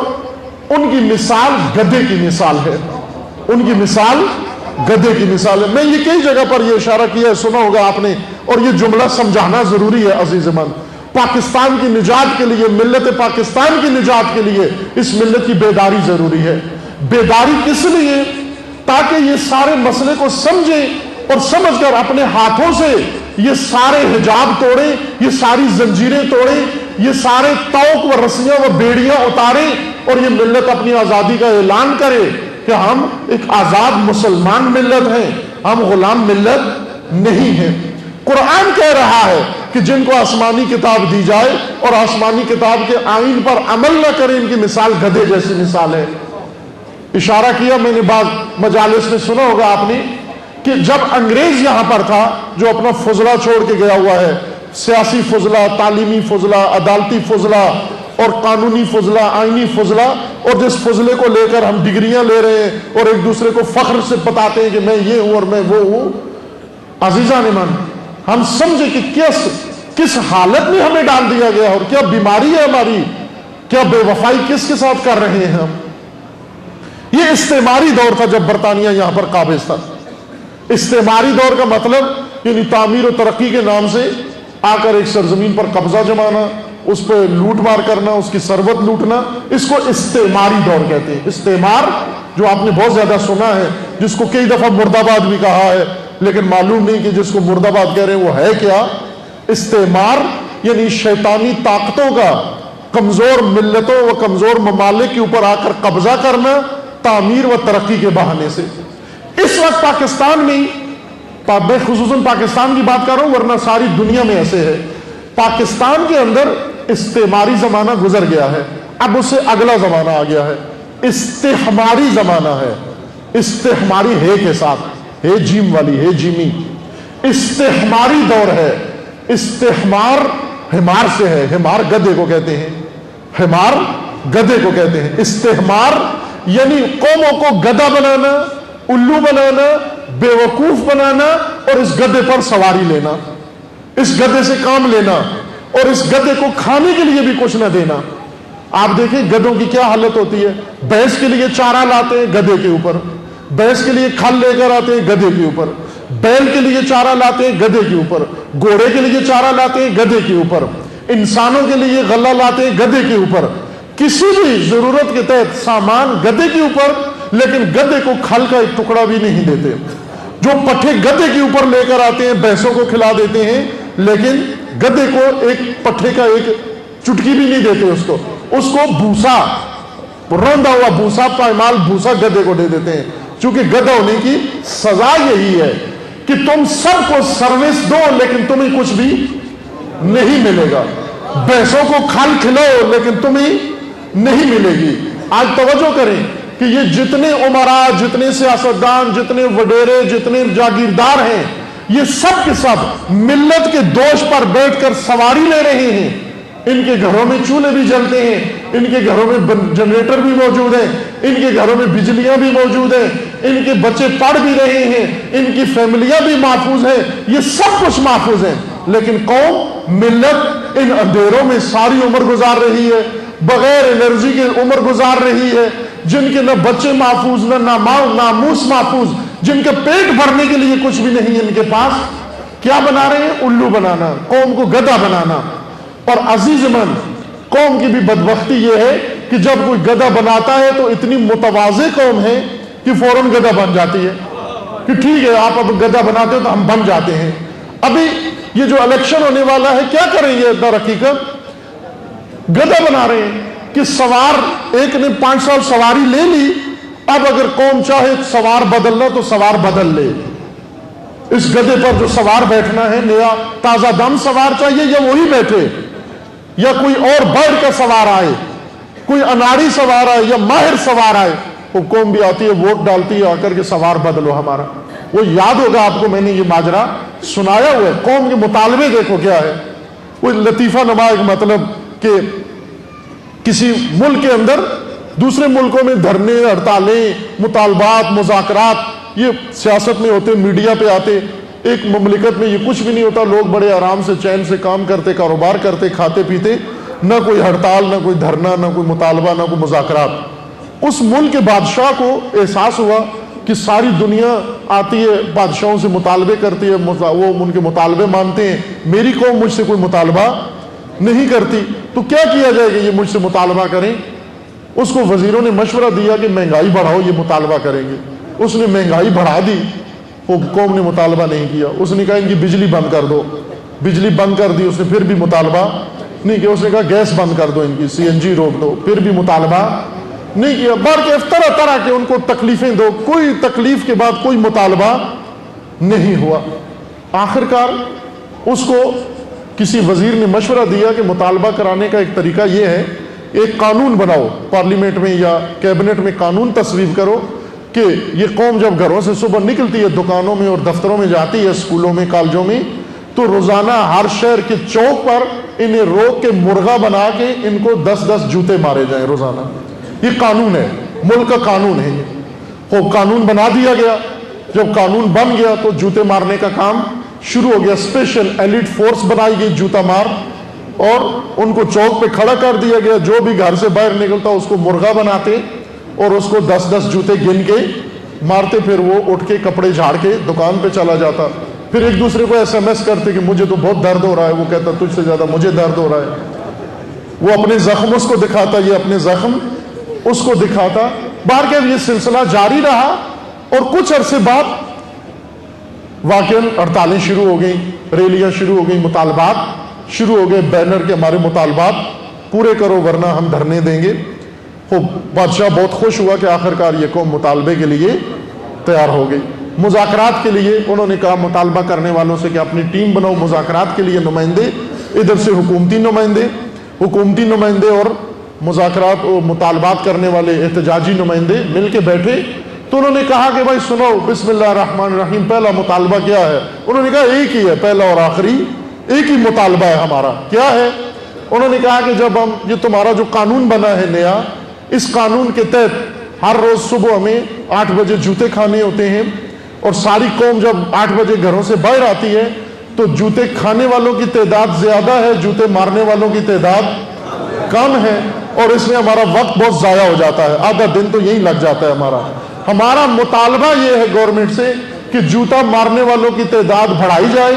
ان کی مثال گدھے کی مثال ہے. ان کی مثال گدھے کی مثال ہے. میں یہ کئی جگہ پر یہ اشارہ کیا ہے، سنا ہوگا آپ نے، اور یہ جملہ سمجھانا ضروری ہے عزیز من. پاکستان کی نجات کے لیے، ملت پاکستان کی نجات کے لیے اس ملت کی بیداری ضروری ہے. بیداری کس لیے؟ تاکہ یہ سارے مسئلے کو سمجھیں اور سمجھ کر اپنے ہاتھوں سے یہ سارے حجاب توڑیں، یہ ساری زنجیریں توڑیں، یہ سارے توق و رسیاں و بیڑیاں اتاریں اور یہ ملت اپنی آزادی کا اعلان کرے کہ ہم ایک آزاد مسلمان ملت ہیں، ہم غلام ملت نہیں ہیں۔ قرآن کہہ رہا ہے کہ جن کو آسمانی کتاب دی جائے اور آسمانی کتاب کے آئین پر عمل نہ کریں، ان کی مثال گدھے جیسی مثال ہے۔ اشارہ کیا میں نے بعض مجالس میں سنا ہوگا آپ نے کہ جب انگریز یہاں پر تھا جو اپنا فضلہ چھوڑ کے گیا ہوا ہے، سیاسی فضلہ، تعلیمی فضلہ، عدالتی فضلہ اور قانونی فضلہ، آئینی فضلہ، اور جس فضلے کو لے کر ہم ڈگریاں لے رہے ہیں اور ایک دوسرے کو فخر سے بتاتے ہیں کہ میں یہ ہوں اور میں وہ ہوں۔ عزیزان ایمان، ہم سمجھے کہ کس حالت میں ہمیں ڈال دیا گیا اور کیا بیماری ہے ہماری، کیا بے وفائی کس کے ساتھ کر رہے ہیں ہم۔ یہ استعماری دور تھا جب برطانیہ یہاں پر قابض تھا۔ استعماری دور کا مطلب یعنی تعمیر و ترقی کے نام سے آ کر ایک سرزمین پر قبضہ جمانا، اس پہ لوٹ مار کرنا، اس کی ثروت لوٹنا، اس کو استعماری دور کہتے ہیں۔ استعمار جو آپ نے بہت زیادہ سنا ہے، جس کو کئی دفعہ مرد آباد بھی کہا ہے، لیکن معلوم نہیں کہ جس کو مرد آباد کہہ رہے ہیں وہ ہے کیا۔ استعمار یعنی شیطانی طاقتوں کا کمزور ملتوں و کمزور ممالک کے اوپر آ کر قبضہ کرنا تعمیر و ترقی کے بہانے سے۔ اس وقت پاکستان میں، میں خصوصاً پاکستان کی بات کر رہا ہوں ورنہ ساری دنیا میں ایسے ہے، پاکستان کے اندر استعماری زمانہ گزر گیا ہے، اب اس سے اگلا زمانہ آ گیا ہے، استحماری زمانہ ہے۔ استحماری ہے کے ساتھ، ہے جیم والی، ہے جیمی، استحماری دور ہے۔ استحمار حمار سے ہے، حمار گدھے کو کہتے ہیں، حمار گدھے کو کہتے ہیں۔ استحمار یعنی قوموں کو گدھا بنانا، الو بنانا، بے وقوف بنانا اور اس گدھے پر سواری لینا، اس گدھے سے کام لینا اور اس گدھے کو کھانے کے لیے بھی کچھ نہ دینا۔ آپ دیکھیں گدھوں کی کیا حالت ہوتی ہے، بھینس کے لیے چارہ لاتے ہیں گدھے کے اوپر، بھینس کے لیے کھل لے کر آتے ہیں گدھے کے اوپر، بیل کے لیے چارہ لاتے ہیں گدھے کے اوپر، گھوڑے کے لیے چارہ لاتے ہیں گدھے کے اوپر، انسانوں کے لیے غلہ لاتے ہیں گدھے کے اوپر، کسی بھی ضرورت کے تحت سامان گدھے کے اوپر، لیکن گدھے کو کھل کا ایک ٹکڑا بھی نہیں دیتے۔ جو پٹھے گدھے کے اوپر لے کر آتے ہیں بھینسوں کو کھلا دیتے ہیں، لیکن گدھے کو ایک پٹھے کا ایک چٹکی بھی نہیں دیتے، اس کو بھوسا، روندا ہوا بھوسا، پائمال بھوسا گدھے کو دے دیتے ہیں۔ چونکہ گدھا ہونے کی سزا یہی ہے کہ تم سب کو سروس دو لیکن تمہیں کچھ بھی نہیں ملے گا، بھینسوں کو کھل کھلاؤ لیکن تمہیں نہیں ملے گی۔ آج توجہ کریں کہ یہ جتنے عمراء، جتنے سیاستدان، جتنے وڈیرے، جتنے جاگیردار ہیں، یہ سب کے سب ملت کے دوش پر بیٹھ کر سواری لے رہے ہیں۔ ان کے گھروں میں چولہے بھی جلتے ہیں، ان کے گھروں میں جنریٹر بھی موجود ہیں، ان کے گھروں میں بجلیاں بھی موجود ہیں، ان کے بچے پڑھ بھی رہے ہیں، ان کی فیملیاں بھی محفوظ ہیں، یہ سب کچھ محفوظ ہیں، لیکن قوم، ملت ان اندھیروں میں ساری عمر گزار رہی ہے، بغیر انرجی کے عمر گزار رہی ہے، جن کے نہ بچے محفوظ، نہ ناموس محفوظ، جن کے پیٹ بھرنے کے لیے کچھ بھی نہیں ان کے پاس، کیا بنا رہے ہیں؟ الو بنانا، قوم کو گدھا بنانا۔ اور عزیز من، قوم کی بھی بدبختی یہ ہے کہ جب کوئی گدھا بناتا ہے تو اتنی متواضع قوم ہے کہ فوراً گدھا بن جاتی ہے کہ ٹھیک ہے آپ اب گدھا بناتے ہو تو ہم بن جاتے ہیں۔ ابھی یہ جو الیکشن ہونے والا ہے کیا کریں گے؟ در حقیقت گدھا بنا رہے ہیں کہ سوار ایک نے 5 سال سواری لے لی، اب اگر قوم چاہے سوار بدلنا تو سوار بدل لے۔ اس گدھے پر جو سوار بیٹھنا ہے، نیا تازہ دم سوار چاہیے یا وہی بیٹھے، یا کوئی اور بڑھ کا سوار آئے، کوئی اناڑی سوار آئے یا ماہر سوار آئے، وہ قوم بھی آتی ہے ووٹ ڈالتی ہے آ کر کے سوار بدلو ہمارا۔ وہ یاد ہوگا آپ کو، میں نے یہ ماجرا سنایا ہوا ہے۔ قوم کے مطالبے دیکھو کیا ہے، وہ لطیفہ نما ایک مطلب کہ کسی ملک کے اندر دوسرے ملکوں میں دھرنے، ہڑتالیں، مطالبات، مذاکرات یہ سیاست میں ہوتے، میڈیا پہ آتے۔ ایک مملکت میں یہ کچھ بھی نہیں ہوتا، لوگ بڑے آرام سے چین سے کام کرتے، کاروبار کرتے، کھاتے پیتے، نہ کوئی ہڑتال، نہ کوئی دھرنا، نہ کوئی مطالبہ، نہ کوئی مذاکرات۔ اس ملک کے بادشاہ کو احساس ہوا کہ ساری دنیا آتی ہے بادشاہوں سے مطالبے کرتی ہے، وہ ان کے مطالبے مانتے ہیں، میری قوم مجھ سے کوئی مطالبہ نہیں کرتی، تو کیا کیا جائے کہ یہ مجھ سے مطالبہ کریں؟ اس کو وزیروں نے مشورہ دیا کہ مہنگائی بڑھاؤ، یہ مطالبہ کریں گے۔ اس نے مہنگائی بڑھا دی، وہ قوم نے مطالبہ نہیں کیا. اس نے کہا ان کی بجلی بند کر دو, بجلی بند کر دی, اس نے پھر بھی مطالبہ نہیں کیا. اس نے کہا گیس بند کر دو, ان کی CNG روک دو, پھر بھی مطالبہ نہیں کیا. بار کے طرح طرح کے ان کو تکلیفیں دو, کوئی تکلیف کے بعد کوئی مطالبہ نہیں ہوا. آخرکار اس کو کسی وزیر نے مشورہ دیا کہ مطالبہ کرانے کا ایک طریقہ یہ ہے, ایک قانون بناؤ, پارلیمنٹ میں یا کیبنٹ میں قانون تصویب کرو کہ یہ قوم جب گھروں سے صبح نکلتی ہے, دکانوں میں اور دفتروں میں جاتی ہے, اسکولوں میں, کالجوں میں, تو روزانہ ہر شہر کے چوک پر انہیں روک کے مرغا بنا کے ان کو 10-10 جوتے مارے جائیں روزانہ. یہ قانون ہے, ملک کا قانون ہے. یہ وہ قانون بنا دیا گیا. جب قانون بن گیا تو جوتے مارنے کا کام شروع ہو گیا. اسپیشل ایلیٹ فورس بنائی گئی جوتا مار, اور ان کو چوک پہ کھڑا کر دیا گیا. جو بھی گھر سے باہر نکلتا اس کو مرغا بناتے اور اس کو 10-10 جوتے گن کے مارتے. پھر وہ اٹھ کے کپڑے جھاڑ کے دکان پہ چلا جاتا. پھر ایک دوسرے کو SMS کرتے کہ مجھے تو بہت درد ہو رہا ہے. وہ کہتا تجھ سے زیادہ مجھے درد ہو رہا ہے. وہ اپنے زخم اس کو دکھاتا, یہ اپنے زخم اس کو دکھاتا. باہر کے یہ سلسلہ جاری رہا, اور کچھ عرصے بعد واقعاً ہڑتالیں شروع ہو گئیں, ریلیاں شروع ہو گئیں, مطالبات شروع ہو گئے. بینر کے ہمارے مطالبات پورے کرو ورنہ ہم دھرنے دیں گے. بادشاہ بہت خوش ہوا کہ آخرکار یہ قوم مطالبے کے لیے تیار ہو گئی. مذاکرات کے لیے انہوں نے کہا مطالبہ کرنے والوں سے کہ اپنی ٹیم بناؤ. مذاکرات کے لیے نمائندے, ادھر سے حکومتی نمائندے اور مذاکرات اور مطالبات کرنے والے احتجاجی نمائندے مل کے بیٹھے. تو انہوں نے کہا کہ بھائی سنو, بسم اللہ الرحمن الرحیم, پہلا مطالبہ کیا ہے؟ انہوں نے کہا ایک ہی ہے, پہلا اور آخری ایک ہی مطالبہ ہے ہمارا. کیا ہے؟ انہوں نے کہا کہ جب ہم یہ تمہارا جو قانون بنا ہے نیا, اس قانون کے تحت ہر روز صبح ہمیں 8 بجے جوتے کھانے ہوتے ہیں, اور ساری قوم جب 8 بجے گھروں سے باہر آتی ہے تو جوتے کھانے والوں کی تعداد زیادہ ہے, جوتے مارنے والوں کی تعداد کم ہے, اور اس میں ہمارا وقت بہت ضائع ہو جاتا ہے. آدھا دن تو یہی لگ جاتا ہے. ہمارا مطالبہ یہ ہے گورنمنٹ سے کہ جوتا مارنے والوں کی تعداد بڑھائی جائے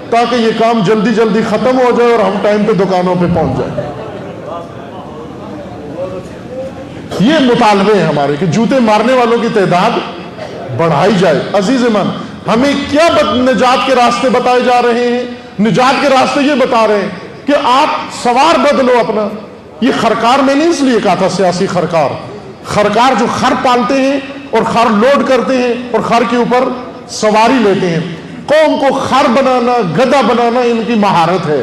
تاکہ یہ کام جلدی جلدی ختم ہو جائے اور ہم ٹائم پہ دکانوں پہ پہنچ جائیں. یہ مطالبے ہیں ہمارے کہ جوتے مارنے والوں کی تعداد بڑھائی جائے. عزیز من, ہمیں کیا نجات کے راستے بتائے جا رہے ہیں؟ نجات کے راستے یہ بتا رہے ہیں کہ آپ سوار بدلو اپنا. یہ خرکار میں نہیں اس لیے کہا تھا سیاسی خرکار جو خر پالتے ہیں اور خر لوڈ کرتے ہیں اور خر کے اوپر سواری لیتے ہیں. قوم کو خر بنانا, گدھا بنانا ان کی مہارت ہے,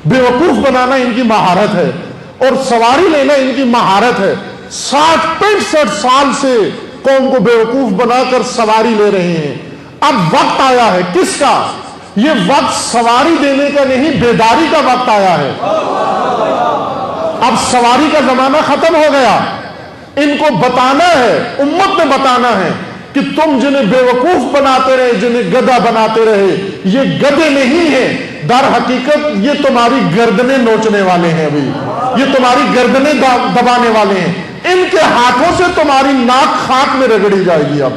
بیوقوف بنانا ان کی مہارت ہے, اور سواری لینا ان کی مہارت ہے. 60-65 سال سے قوم کو بیوقوف بنا کر سواری لے رہے ہیں. اب وقت آیا ہے کس کا؟ یہ وقت سواری دینے کا نہیں, بیداری کا وقت آیا ہے. اب سواری کا زمانہ ختم ہو گیا. ان کو بتانا ہے, امت میں بتانا ہے کہ تم جنہیں بیوقوف بناتے رہے, جنہیں گدھا بناتے رہے, یہ گدھے نہیں ہیں. در حقیقت یہ تمہاری گردنیں نوچنے والے ہیں. ابھی یہ تمہاری گردنیں دبانے والے ہیں. ان کے ہاتھوں سے تمہاری ناک خاک میں رگڑی جائے گی. اب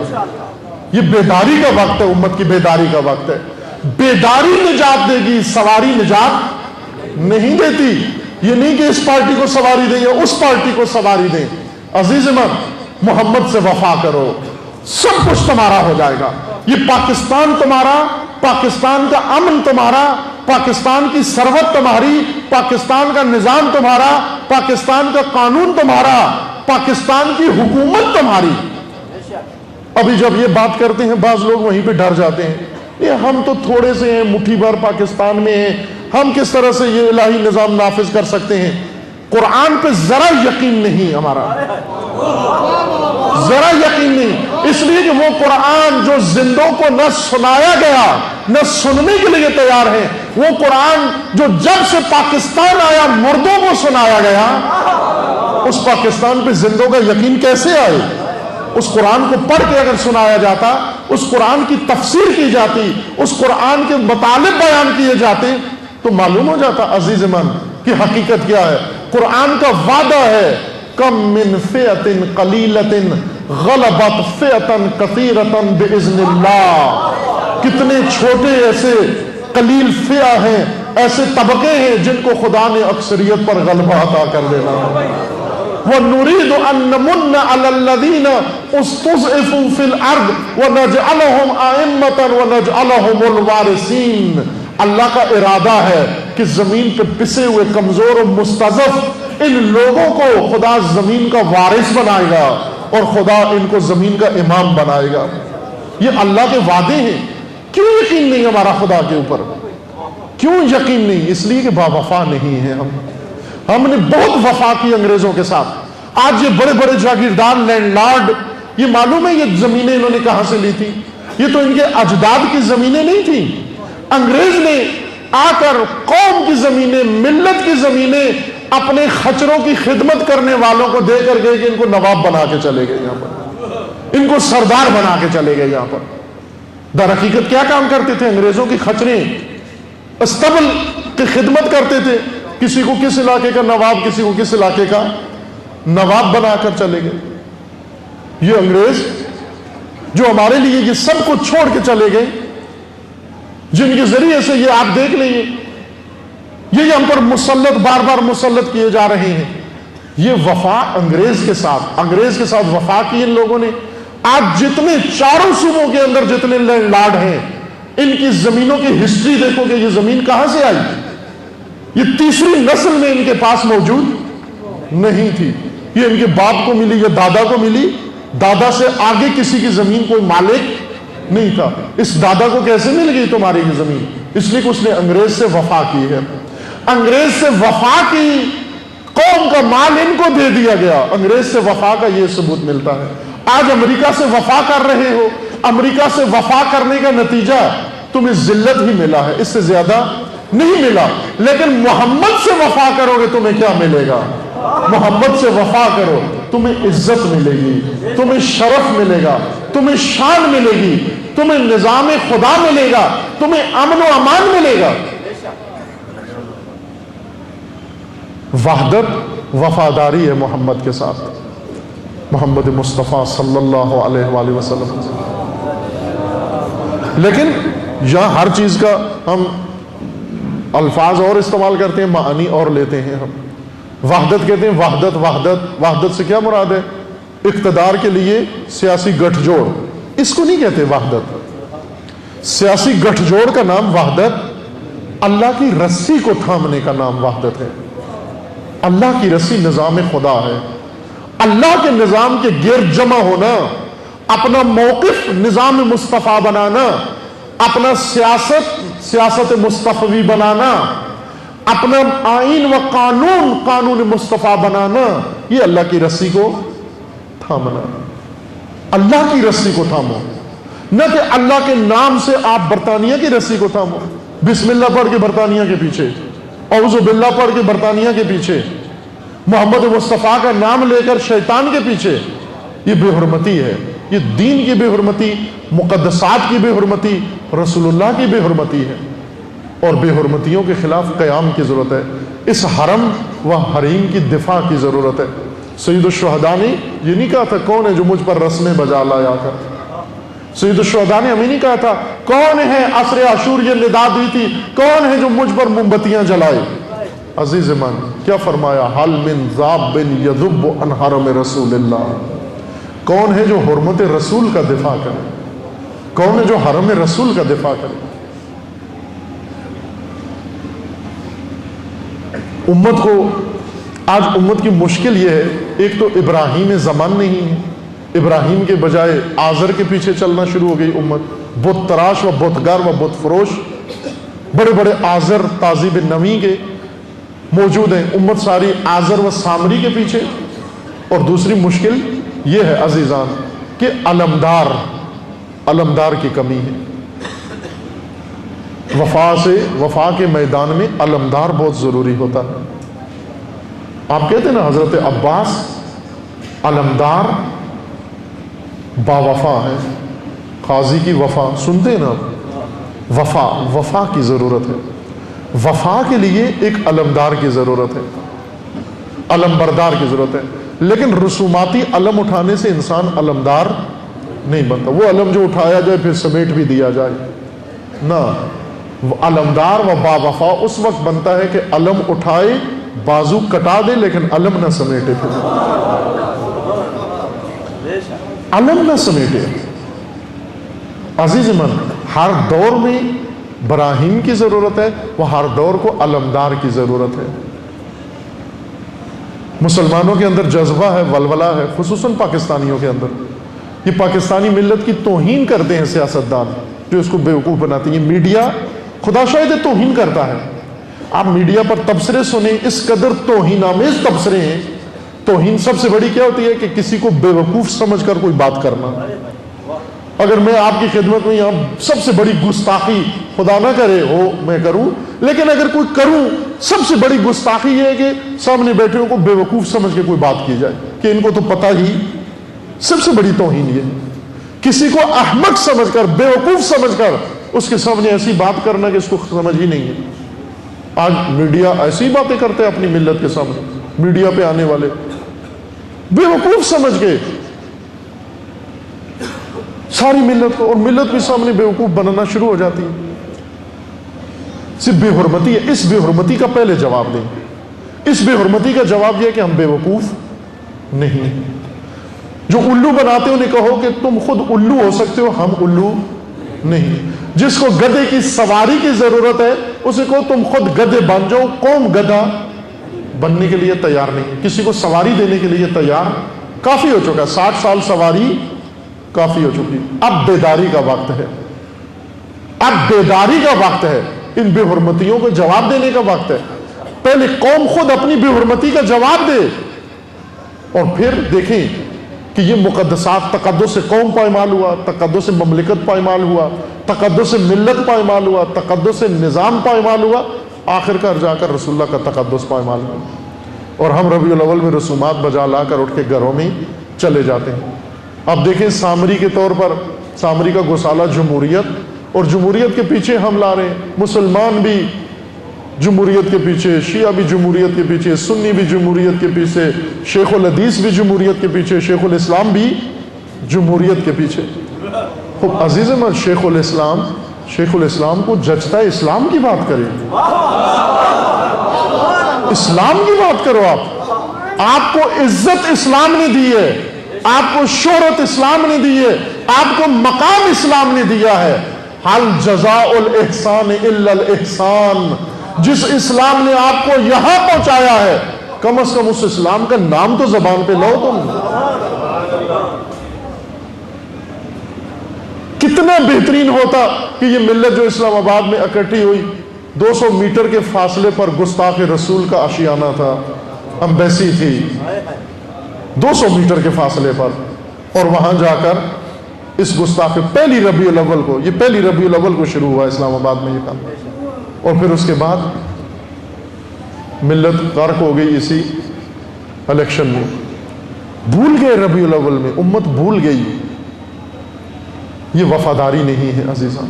یہ بیداری کا وقت ہے, امت کی بیداری کا وقت ہے. بیداری نجات دے گی, سواری نجات نہیں دیتی. یہ نہیں کہ اس پارٹی کو سواری دیں یا اس پارٹی کو سواری دیں. عزیز من, محمد سے وفا کرو, سب کچھ تمہارا ہو جائے گا. یہ پاکستان تمہارا, پاکستان کا امن تمہارا, پاکستان کی ثروت تمہاری, پاکستان کا نظام تمہارا, پاکستان کا قانون تمہارا, پاکستان کی حکومت تمہاری. ابھی جب یہ بات کرتے ہیں بعض لوگ وہیں پہ ڈر جاتے ہیں, یہ ہم تو تھوڑے سے ہیں, مٹھی بھر پاکستان میں ہیں, ہم کس طرح سے یہ الہی نظام نافذ کر سکتے ہیں. قرآن پہ ذرا یقین نہیں ہمارا, ذرا یقین نہیں. اس لیے کہ وہ قرآن جو زندوں کو نہ سنایا گیا نہ سننے کے لیے تیار ہے, وہ قرآن جو جب سے پاکستان آیا مردوں کو سنایا گیا, اس پاکستان پہ زندوں کا یقین کیسے آئے؟ اس قرآن کو پڑھ کے اگر سنایا جاتا, اس قرآن کی تفسیر کی جاتی, اس قرآن کے مطالب بیان کیے جاتے, تو معلوم ہو جاتا عزیز من کہ حقیقت کیا ہے. قرآن کا وعدہ ہے, کم من فئۃ قلیلۃ غلبت فئۃ کثیرۃ باذن اللہ. کتنے چھوٹے ایسے قلیل فئہ ہیں, ایسے طبقے ہیں جن کو خدا نے اکثریت پر غلبہ عطا کر دینا. وَنُرِيدُ أَن نَّمُنَّ عَلَى الَّذِينَ اسْتُضْعِفُوا فِي الْأَرْضِ وَنَجْعَلَهُمْ أَئِمَّةً وَنَجْعَلَهُمُ الْوَارِثِينَ۔ اللہ کا ارادہ ہے کہ زمین پہ پسے ہوئے کمزور و مستضعف ان لوگوں کو خدا زمین کا وارث بنائے گا اور خدا ان کو زمین کا امام بنائے گا۔ یہ اللہ کے وعدے ہیں۔ کیوں یقین نہیں ہمارا خدا کے اوپر؟ کیوں یقین نہیں؟ اس لیے کہ با وفا نہیں ہے ہم نے بہت وفا کی انگریزوں کے ساتھ۔ آج یہ بڑے بڑے جاگیردار لینڈ لارڈ، یہ معلوم ہے یہ زمینیں انہوں نے کہاں سے لی تھی؟ یہ تو ان کے اجداد کی زمینیں نہیں تھیں۔ انگریز نے آ کر قوم کی زمینیں، ملت کی زمینیں اپنے خچروں کی خدمت کرنے والوں کو دے کر گئے کہ ان کو نواب بنا کے چلے گئے، یہاں پر ان کو سردار بنا کے چلے گئے۔ یہاں پر در حقیقت کیا کام کرتے تھے؟ انگریزوں کی خچریں استبل کی خدمت کرتے تھے۔ کسی کو کس علاقے کا نواب، کسی کو کس علاقے کا نواب بنا کر چلے گئے۔ یہ انگریز جو ہمارے لیے یہ سب کچھ چھوڑ کے چلے گئے، جن کے ذریعے سے یہ آپ دیکھ لیں یہ ہم پر مسلط، بار بار مسلط کیے جا رہے ہیں۔ یہ وفا انگریز کے ساتھ وفا کی ان لوگوں نے۔ آج جتنے چاروں صوبوں کے اندر جتنے لینڈ لارڈ ہیں، ان کی زمینوں کی ہسٹری دیکھو کہ یہ زمین کہاں سے آئی۔ یہ تیسری نسل میں ان کے پاس موجود نہیں تھی، یہ ان کے باپ کو ملی یا دادا کو ملی، دادا سے آگے کسی کی زمین کوئی مالک نہیں تھا۔ اس دادا کو کیسے مل گئی تمہاری یہ زمین؟ اس لیے کہ اس نے انگریز سے وفا کی ہے۔ انگریز سے وفا کی، قوم کا مال ان کو دے دیا گیا۔ انگریز سے وفا کا یہ ثبوت ملتا ہے۔ آج امریکہ سے وفا کر رہے ہو، امریکہ سے وفا کرنے کا نتیجہ تمہیں ذلت ہی ملا ہے، اس سے زیادہ نہیں ملا۔ لیکن محمد سے وفا کرو گے تمہیں کیا ملے گا؟ محمد سے وفا کرو، تمہیں عزت ملے گی، تمہیں شرف ملے گا، تمہیں شان ملے گی، تمہیں نظام خدا ملے گا، تمہیں امن و امان ملے گا۔ وحدت وفاداری ہے محمد کے ساتھ، محمد مصطفیٰ صلی اللہ علیہ وآلہ وسلم۔ لیکن یہاں ہر چیز کا ہم الفاظ اور استعمال کرتے ہیں، معنی اور لیتے ہیں۔ ہم وحدت کہتے ہیں، وحدت سے کیا مراد ہے؟ اقتدار کے لیے سیاسی گٹھ جوڑ، اس کو نہیں کہتے وحدت۔ سیاسی گٹھ جوڑ کا نام وحدت، اللہ کی رسی کو تھامنے کا نام وحدت ہے۔ اللہ کی رسی نظام خدا ہے، اللہ کے نظام کے گرد جمع ہونا، اپنا موقف نظام مصطفیٰ بنانا، اپنا سیاست مصطفی بنانا، اپنا آئین و قانون مصطفیٰ بنانا، یہ اللہ کی رسی کو تھامنا۔ اللہ کی رسی کو تھامو، نہ کہ اللہ کے نام سے آپ برطانیہ کی رسی کو تھامو، بسم اللہ پڑھ کے برطانیہ کے پیچھے، اعوذ باللہ پڑھ کے برطانیہ کے پیچھے، محمد مصطفیٰ کا نام لے کر شیطان کے پیچھے۔ یہ بے حرمتی ہے، یہ دین کی بے حرمتی، مقدسات کی بے حرمتی، رسول اللہ کی بے حرمتی ہے، اور بے حرمتیوں کے خلاف قیام کی ضرورت ہے۔ اس حرم و حریم کی دفاع کی ضرورت ہے۔ سید الشہداء نے یہ نہیں کہا تھا کون ہے جو مجھ پر رسمیں بجا لایا کر۔ سید الشہداء نے ہمیں نہیں کہا تھا کون ہے عصر عاشور یہ ندا دی تھی کون ہے جو مجھ پر موم بتیاں جلائے۔ عزیز من کیا فرمایا؟ حل من ذاب یذب عن حرم رسول اللہ، کون ہے جو حرمت رسول کا دفاع کرے؟ کون ہے جو حرم رسول کا دفاع کرے؟ امت کو آج امت کی مشکل یہ ہے، ایک تو ابراہیم زمان نہیں ہے، ابراہیم کے بجائے آزر کے پیچھے چلنا شروع ہو گئی امت، بت تراش و بتگر و بت فروش، بڑے بڑے آزر تہذیب نوی کے موجود ہیں، امت ساری آزر و سامری کے پیچھے۔ اور دوسری مشکل یہ ہے عزیزان کہ علمدار کی کمی ہے۔ وفا کے میدان میں علمدار بہت ضروری ہوتا ہے۔ آپ کہتے ہیں نا حضرت عباس علمدار با وفا ہے، قاضی کی وفا سنتے ہیں نا آپ؟ وفا کی ضرورت ہے، وفا کے لیے ایک علمدار کی ضرورت ہے، علم بردار کی ضرورت ہے۔ لیکن رسوماتی علم اٹھانے سے انسان علمدار نہیں بنتا، وہ علم جو اٹھایا جائے پھر سمیٹ بھی دیا جائے نہ۔ علمدار و با وفا اس وقت بنتا ہے کہ علم اٹھائے بازو کٹا دے لیکن علم نہ سمیٹے، پھر علم نہ سمیٹے۔ عزیز من، ہر دور میں براہیم کی ضرورت ہے، وہ ہر دور کو علمدار کی ضرورت ہے۔ مسلمانوں کے اندر جذبہ ہے، ولولہ ہے، خصوصاً پاکستانیوں کے اندر۔ یہ پاکستانی ملت کی توہین کرتے ہیں سیاستدان جو اس کو بیوقوف بناتے ہیں۔ یہ میڈیا خدا شاید توہین کرتا ہے۔ آپ میڈیا پر تبصرے سنیں، اس قدر توہین آمیز تبصرے ہیں۔ توہین سب سے بڑی کیا ہوتی ہے کہ کسی کو بیوقوف سمجھ کر کوئی بات کرنا۔ اگر میں آپ کی خدمت میں یہاں سب سے بڑی گستاخی خدا نہ کرے ہو میں کروں، لیکن اگر کوئی کروں، سب سے بڑی گستاخی یہ ہے کہ سامنے بیٹھے کو بیوقوف سمجھ کے کوئی بات کی جائے کہ ان کو تو پتہ ہی۔ سب سے بڑی توہین یہ ہے، کسی کو احمق سمجھ کر، بیوقوف سمجھ کر اس کے سامنے ایسی بات کرنا کہ اس کو سمجھ ہی نہیں ہے۔ آج میڈیا ایسی باتیں کرتے ہیں اپنی ملت کے سامنے، میڈیا پہ آنے والے بیوقوف سمجھ کے ساری ملت کو، اور ملت بھی سامنے بیوقوف بنانا شروع ہو جاتی ہے۔ صرف بے حرمتی ہے۔ اس بے حرمتی کا پہلے جواب دیں۔ اس بے حرمتی کا جواب یہ ہے کہ ہم بیوقوف نہیں۔ جو الو بناتے ہیں انہیں کہو کہ تم خود الو ہو سکتے ہو، ہم الو نہیں۔ جس کو گدھے کی سواری کی ضرورت ہے اسے کہو تم خود گدھے بن جاؤ، قوم گدھا بننے کے لیے تیار نہیں، کسی کو سواری دینے کے لیے تیار۔ کافی ہو چکا، 60 سال سواری کافی ہو چکی، اب بیداری کا وقت ہے۔ اب بیداری کا وقت ہے، ان بے حرمتیوں کو جواب دینے کا وقت ہے۔ پہلے قوم خود اپنی بے حرمتی کا جواب دے، اور پھر دیکھیں کہ یہ مقدسات، تقدس قوم پائمال ہوا، تقدس مملکت پائمال ہوا، تقدس ملت پائمال ہوا، تقدس نظام پائمال ہوا، آخر کار جا کر رسول اللہ کا تقدس پائمال ہوا۔ اور ہم ربیع الاول میں رسومات بجا لا کر اٹھ کے گھروں میں چلے جاتے ہیں۔ اب دیکھیں سامری کے طور پر، سامری کا گوسالہ جمہوریت، اور جمہوریت کے پیچھے ہم لا رہے ہیں۔ مسلمان بھی جمہوریت کے پیچھے، شیعہ بھی جمہوریت کے پیچھے، سنی بھی جمہوریت کے پیچھے، شیخ الحدیث بھی جمہوریت کے پیچھے، شیخ الاسلام بھی جمہوریت کے پیچھے۔ خوب عزیز من، شیخ الاسلام کو جچتا ہے اسلام کی بات کریں، اسلام کی بات کرو۔ آپ کو عزت اسلام نے دی ہے، آپ کو شہرت اسلام نے دی ہے، آپ کو مقام اسلام نے دیا ہے۔ حل جزاء الاحسان الا الاحسان، جس اسلام نے آپ کو یہاں پہنچایا ہے، کم از کم اس اسلام کا نام تو زبان پہ لو تم۔ کتنا بہترین ہوتا کہ یہ ملت جو اسلام آباد میں اکٹھی ہوئی، 200 میٹر کے فاصلے پر گستاخ رسول کا آشیانہ تھا، امبیسی تھی 200 میٹر کے فاصلے پر، اور وہاں جا کر اس گستاخ پہلی ربیع الاول کو، یہ پہلی ربیع الاول کو شروع ہوا اسلام آباد میں یہ کام، اور پھر اس کے بعد ملت غرق ہو گئی اسی الیکشن میں۔ بھول گئے ربیع الاول میں، امت بھول گئی۔ یہ وفاداری نہیں ہے عزیزان،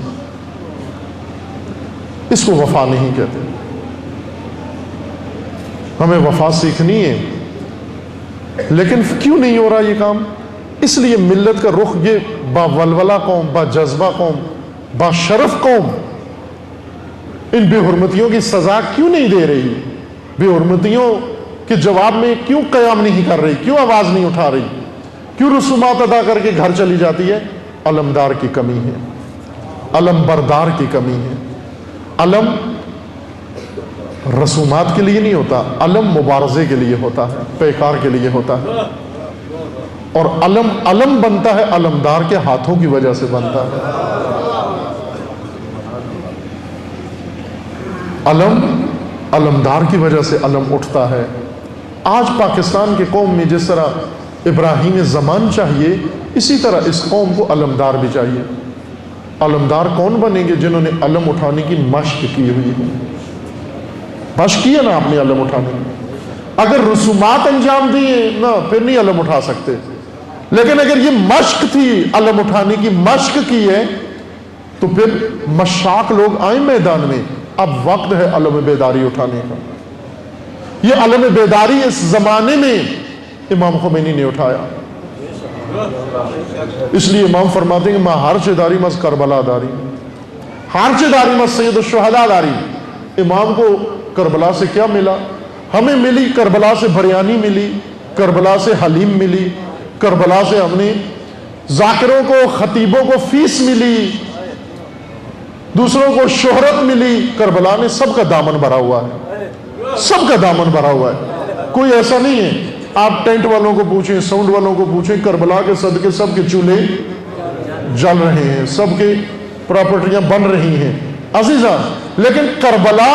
اس کو وفا نہیں کہتے۔ ہمیں وفا سیکھنی ہے، لیکن کیوں نہیں ہو رہا یہ کام؟ اس لیے ملت کا رخ، یہ با ولولہ قوم، با جذبہ قوم، با شرف قوم ان بے حرمتیوں کی سزا کیوں نہیں دے رہی؟ بے حرمتیوں کے جواب میں کیوں قیام نہیں کر رہی؟ کیوں آواز نہیں اٹھا رہی؟ کیوں رسومات ادا کر کے گھر چلی جاتی ہے؟ علمدار کی کمی ہے، علم بردار کی کمی ہے۔ علم رسومات کے لیے نہیں ہوتا، علم مبارزے کے لیے ہوتا ہے، پیکار کے لیے ہوتا ہے، اور علم بنتا ہے علمدار کے ہاتھوں کی وجہ سے بنتا ہے۔ علمدار کی وجہ سے علم اٹھتا ہے۔ آج پاکستان کے قوم میں جس طرح ابراہیم زمان چاہیے، اسی طرح اس قوم کو علمدار بھی چاہیے۔ علمدار کون بنیں گے؟ جنہوں نے علم اٹھانے کی مشق کی ہوئی ہے۔ مشق کی ہے نا آپ نے علم اٹھانے کی؟ اگر رسومات انجام دیے نا، پھر نہیں علم اٹھا سکتے، لیکن اگر یہ مشق تھی، علم اٹھانے کی مشق کی ہے، تو پھر مشاق لوگ آئیں میدان میں۔ اب وقت ہے علم بیداری اٹھانے کا۔ یہ علم بیداری اس زمانے میں امام خمینی نے اٹھایا، اس لیے امام فرماتے ہیں کہ ماں ہر چداری مز کربلا داری، ہر چداری مز سید الشہداء داری۔ امام کو کربلا سے کیا ملا؟ ہمیں ملی کربلا سے بریانی ملی، کربلا سے حلیم ملی، کربلا سے ہم نے ذاکروں کو خطیبوں کو فیس ملی، دوسروں کو شہرت ملی۔ کربلا نے سب کا دامن بھرا ہوا ہے، سب کا دامن بھرا ہوا ہے، کوئی ایسا نہیں ہے۔ آپ ٹینٹ والوں کو پوچھیں، ساؤنڈ والوں کو پوچھیں، کربلا کے صدقے سب کے چولہے جل رہے ہیں، سب کے پراپرٹیاں بن رہی ہیں عزیزاں۔ لیکن کربلا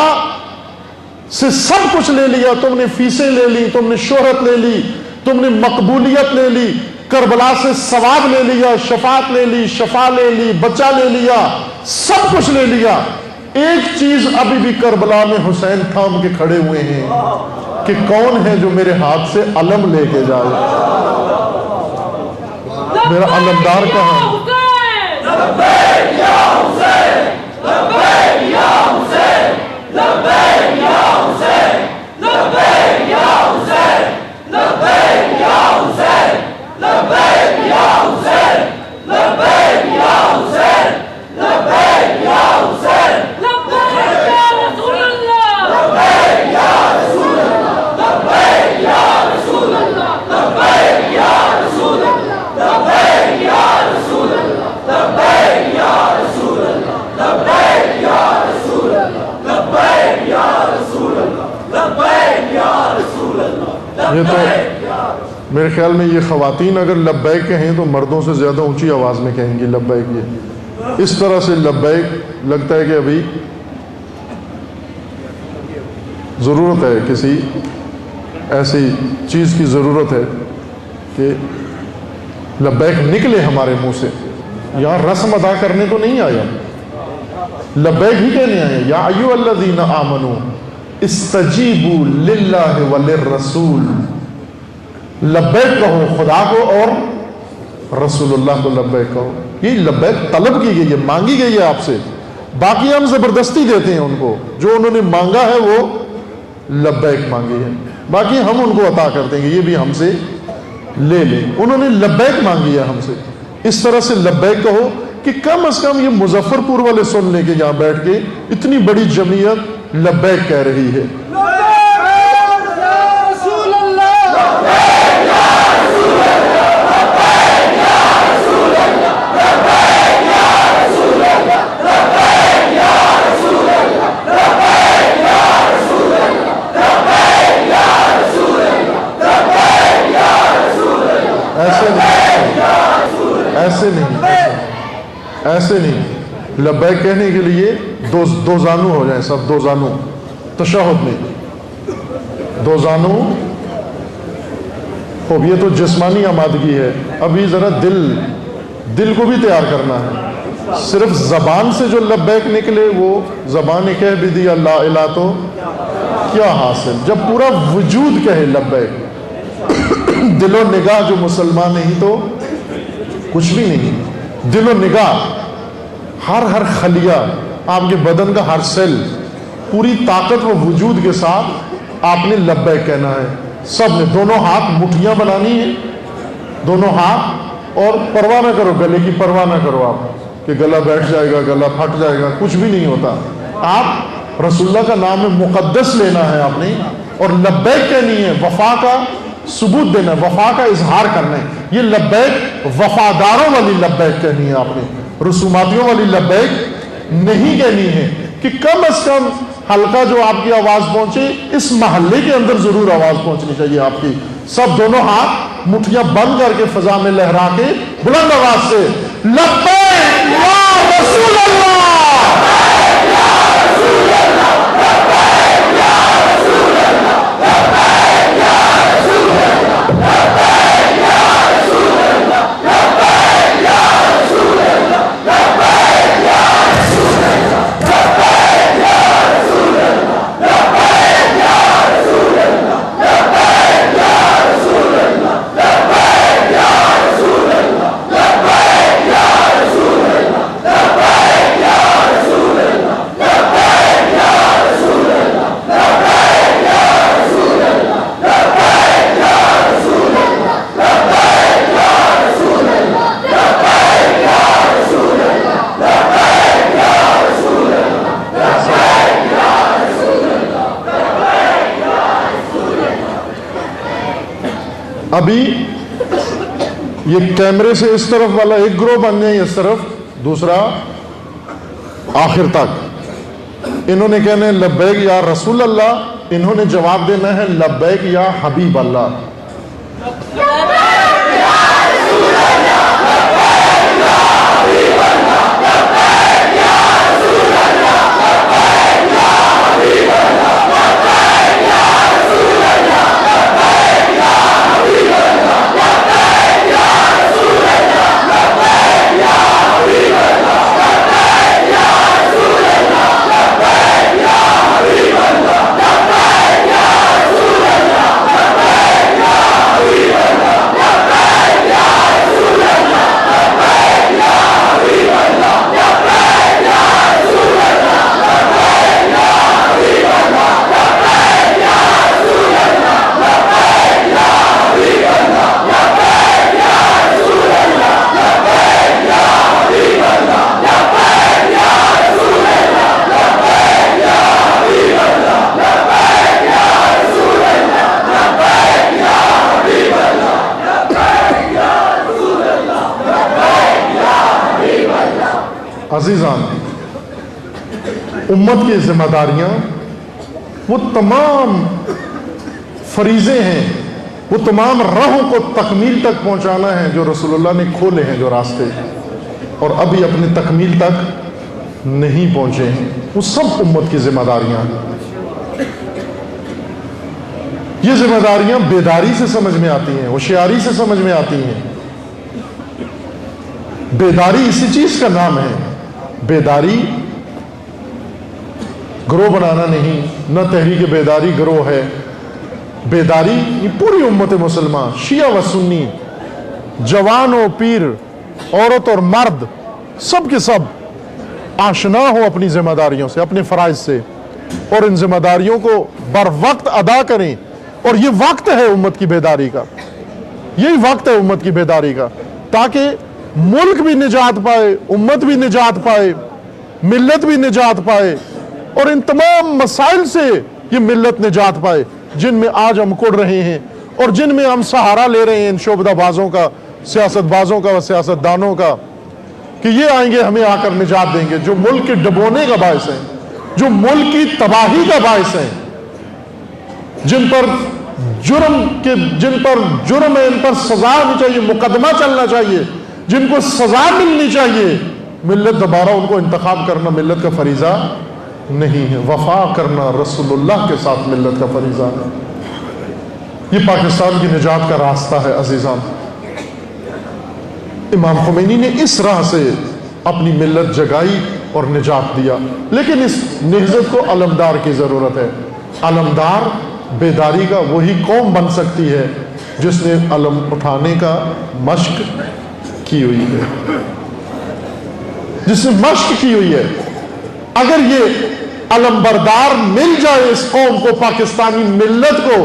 سے سب کچھ لے لیا، تم نے فیسیں لے لی، تم نے شہرت لے لی، تم نے مقبولیت لے لی، کربلا سے ثواب لے لیا، شفاعت لے لی، شفا لے لی، بچہ لے لیا، سب کچھ لے لیا۔ ایک چیز ابھی بھی کربلا میں حسین تھام کے کھڑے ہوئے ہیں کہ کون ہے جو میرے ہاتھ سے علم لے کے جائے، میرا علمدار کہاں ہے؟ یہ تو میرے خیال میں یہ خواتین اگر لبیک کہیں تو مردوں سے زیادہ اونچی آواز میں کہیں گی لبیک۔ یہ اس طرح سے لبیک لگتا ہے کہ ابھی ضرورت ہے، کسی ایسی چیز کی ضرورت ہے کہ لبیک نکلے ہمارے منہ سے۔ یہاں رسم ادا کرنے تو نہیں آیا، لبیک ہی کہنے آئے۔ یا ایھا الذین آمنوا استجیبوا للہ وللرسول، لبیک کہو خدا کو اور رسول اللہ کو لبیک کہو۔ یہ لبیک طلب کی گئی ہے، مانگی گئی ہے آپ سے، باقی ہم زبردستی دیتے ہیں ان کو، جو انہوں نے مانگا ہے وہ لبیک مانگی ہے، باقی ہم ان کو عطا کر دیں گے، یہ بھی ہم سے لے لیں۔ انہوں نے لبیک مانگی ہے ہم سے، اس طرح سے لبیک کہو کہ کم از کم یہ مظفر پور والے سن لیں کہ یہاں بیٹھ کے اتنی بڑی جمعیت لبیک کہہ رہی ہے۔ ایسے نہیں، لبیک کہنے کے لیے دو زانو ہو جائیں، سب دو زانو تشہد میں، دو زانو۔ اب یہ تو جسمانی آمادگی ہے، ابھی ذرا دل کو بھی تیار کرنا ہے۔ صرف زبان سے جو لبیک نکلے وہ زبان کہہ بھی دیا لا الہ تو کیا حاصل، جب پورا وجود کہے لبیک۔ دل و نگاہ جو مسلمان نہیں تو کچھ بھی نہیں۔ دل و نگاہ، ہر خلیہ، آپ کے بدن کا ہر سیل، پوری طاقت و وجود کے ساتھ آپ نے لبیک کہنا ہے۔ سب نے دونوں ہاتھ مٹھیاں بنانی ہیں، دونوں ہاتھ، اور پرواہ نہ کرو، گلے کی پرواہ نہ کرو آپ کہ گلا بیٹھ جائے گا، گلا پھٹ جائے گا، کچھ بھی نہیں ہوتا۔ آپ رسول اللہ کا نام مقدس لینا ہے آپ نے، اور لبیک کہنی ہے، وفا کا ثبوت دینا ہے، وفا کا اظہار کرنا ہے۔ یہ لبیک وفاداروں والی لبیک کہنی ہے آپ نے، رسوماتیوں والی لبیک نہیں کہنی ہے، کہ کم از کم حلقہ جو آپ کی آواز پہنچے، اس محلے کے اندر ضرور آواز پہنچنی چاہیے آپ کی۔ سب دونوں ہاتھ مٹھیاں بند کر کے فضا میں لہرا کے بلند آواز سے لبیک یا رسول اللہ، ابھی یہ کیمرے سے اس طرف والا ایک گروہ بن جائے اس طرف، دوسرا آخر تک انہوں نے کہنا ہے لبیک یا رسول اللہ، انہوں نے جواب دینا ہے لبیک یا حبیب اللہ۔ عزیزان، امت کی ذمہ داریاں وہ تمام فریضے ہیں، وہ تمام راہوں کو تکمیل تک پہنچانا ہے جو رسول اللہ نے کھولے ہیں، جو راستے، اور ابھی اپنی تکمیل تک نہیں پہنچے ہیں، وہ سب امت کی ذمہ داریاں ہیں۔ یہ ذمہ داریاں بیداری سے سمجھ میں آتی ہیں، ہوشیاری سے سمجھ میں آتی ہیں۔ بیداری اسی چیز کا نام ہے، بیداری گروہ بنانا نہیں، نہ تحریک بیداری گروہ ہے۔ بیداری یہ پوری امت مسلمہ، شیعہ و سنی، جوان و پیر، عورت اور مرد، سب کے سب آشنا ہو اپنی ذمہ داریوں سے، اپنے فرائض سے، اور ان ذمہ داریوں کو بر وقت ادا کریں۔ اور یہ وقت ہے امت کی بیداری کا، یہی وقت ہے امت کی بیداری کا، تاکہ ملک بھی نجات پائے، امت بھی نجات پائے، ملت بھی نجات پائے، اور ان تمام مسائل سے یہ ملت نجات پائے جن میں آج ہم کڑ رہے ہیں، اور جن میں ہم سہارا لے رہے ہیں ان شعبدہ بازوں کا، سیاست بازوں کا و سیاست دانوں کا، کہ یہ آئیں گے ہمیں آ کر نجات دیں گے، جو ملک کے ڈبونے کا باعث ہیں، جو ملک کی تباہی کا باعث ہیں، جن پر جرم ہے، ان پر سزا ہونی چاہیے، مقدمہ چلنا چاہیے، جن کو سزا ملنی چاہیے۔ ملت دوبارہ ان کو انتخاب کرنا ملت کا فریضہ نہیں ہے، وفا کرنا رسول اللہ کے ساتھ ملت کا فریضہ ہے۔ یہ پاکستان کی نجات کا راستہ ہے عزیزان۔ امام خمینی نے اس راہ سے اپنی ملت جگائی اور نجات دیا، لیکن اس نہضت کو علمدار کی ضرورت ہے۔ علمدار بیداری کا وہی قوم بن سکتی ہے جس نے علم اٹھانے کا مشق کی ہوئی ہے، جس نے مشق کی ہوئی ہے۔ اگر یہ علم بردار مل جائے اس قوم کو، پاکستانی ملت کو،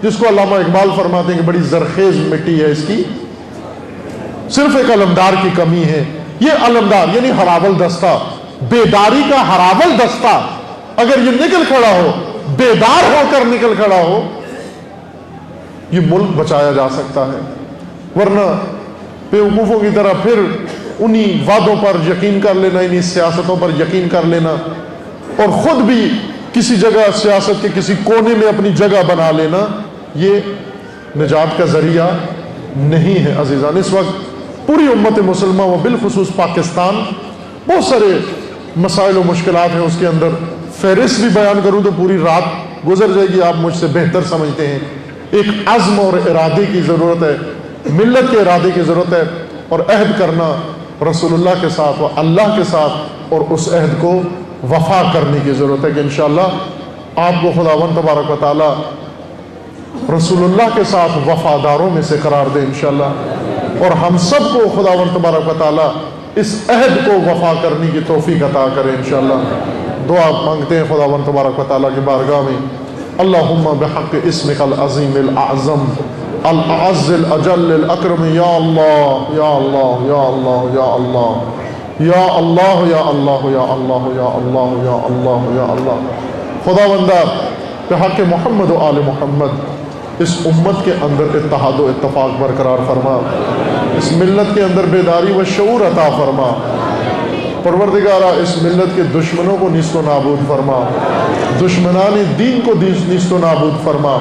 جس کو علامہ اقبال فرماتے ہیں کہ بڑی زرخیز مٹی ہے اس کی، صرف ایک علمدار کی کمی ہے۔ یہ علمدار یعنی ہراول دستہ، بیداری کا ہراول دستہ اگر یہ نکل کھڑا ہو، بیدار ہو کر نکل کھڑا ہو، یہ ملک بچایا جا سکتا ہے۔ ورنہ بیوقوفوں کی طرح پھر انہی وعدوں پر یقین کر لینا، انہی سیاستوں پر یقین کر لینا، اور خود بھی کسی جگہ سیاست کے کسی کونے میں اپنی جگہ بنا لینا، یہ نجات کا ذریعہ نہیں ہے عزیزان۔ اس وقت پوری امت مسلمہ و بالخصوص پاکستان بہت سارے مسائل و مشکلات ہیں، اس کے اندر فہرست بھی بیان کروں تو پوری رات گزر جائے گی، آپ مجھ سے بہتر سمجھتے ہیں۔ ایک عزم اور ارادے کی ضرورت ہے، ملت کے ارادے کی ضرورت ہے، اور عہد کرنا رسول اللہ کے ساتھ و اللہ کے ساتھ، اور اس عہد کو وفا کرنے کی ضرورت ہے کہ انشاءاللہ آپ کو خداوند تبارک و تعالی رسول اللہ کے ساتھ وفاداروں میں سے قرار دے انشاءاللہ، اور ہم سب کو خداوند تبارک و تعالی اس عہد کو وفا کرنے کی توفیق عطا کرے انشاءاللہ۔ دعا مانگتے ہیں خداوند تبارک و تعالی کی بارگاہ میں، اللہم بحق اسمک العظیم الاعظم الاعز الاجل الاکرم، یا اللہ یا اللہ یا اللہ یا اللہ یا اللہ یا اللہ یا اللہ یا اللہ یا اللہ یا اللہ۔ خداوندہ بحق محمد و آل محمد اس امت کے اندر اتحاد و اتفاق برقرار فرما، اس ملت کے اندر بیداری و شعور عطا فرما۔ پروردگارہ اس ملت کے دشمنوں کو نیست و نابود فرما، دشمنان دین کو نیست و نابود فرما۔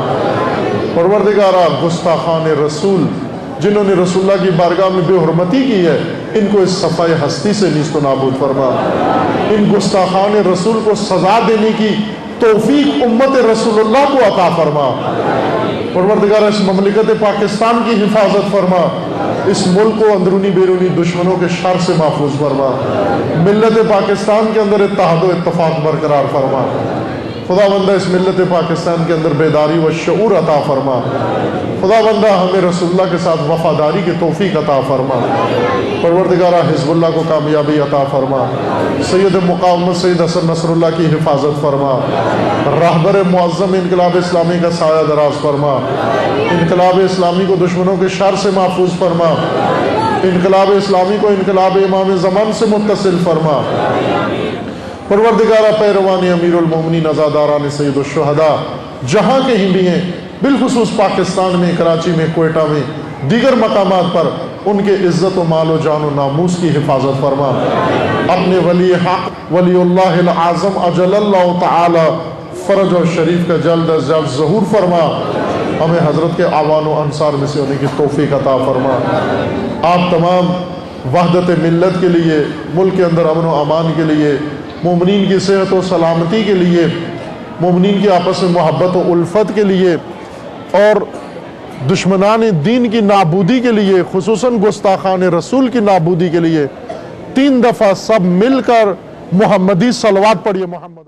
پروردگارہ گستاخان رسول جنہوں نے رسول اللہ کی بارگاہ میں بے حرمتی کی ہے، ان کو اس صفحہ ہستی سے نیست و نابود فرما۔ ان گستاخان رسول کو سزا دینے کی توفیق امت رسول اللہ کو عطا فرما۔ پروردگارہ اس مملکت پاکستان کی حفاظت فرما، اس ملک کو اندرونی بیرونی دشمنوں کے شر سے محفوظ فرما، ملت پاکستان کے اندر اتحاد و اتفاق برقرار فرما۔ خدا بندہ اس ملت پاکستان کے اندر بیداری و شعور عطا فرما۔ خدا بندہ ہمیں رسول اللہ کے ساتھ وفاداری کی توفیق عطا فرما۔ پروردگارہ حزب اللہ کو کامیابی عطا فرما، سید مقاومت سید حسن نصر اللہ کی حفاظت فرما، راہبر معظم انقلاب اسلامی کا سایہ دراز فرما، انقلاب اسلامی کو دشمنوں کے شر سے محفوظ فرما، انقلاب اسلامی کو انقلاب امام زمان سے متصل فرما۔ پروردگارہ پیروان امیر المومنین عزاداران سید الشہداء جہاں کہیں بھی ہیں، بالخصوص پاکستان میں، کراچی میں، کوئٹہ میں، دیگر مقامات پر ان کے عزت و مال و جان و ناموس کی حفاظت فرما۔ اپنے ولی حق ولی اللہ العظم اجل اللہ تعالی فرج و شریف کا جلد از جلد ظہور فرما، ہمیں حضرت کے اعوان و انصار میں سے ہونے کی توفیق عطا فرما۔ آپ تمام وحدت ملت کے لیے، ملک کے اندر امن و امان کے لیے، مومنین کی صحت و سلامتی کے لیے، مومنین کی آپس میں محبت و الفت کے لیے، اور دشمنان دین کی نابودی کے لیے، خصوصاً گستاخان رسول کی نابودی کے لیے 3 دفعہ سب مل کر محمدی صلوات پڑھیے۔ محمد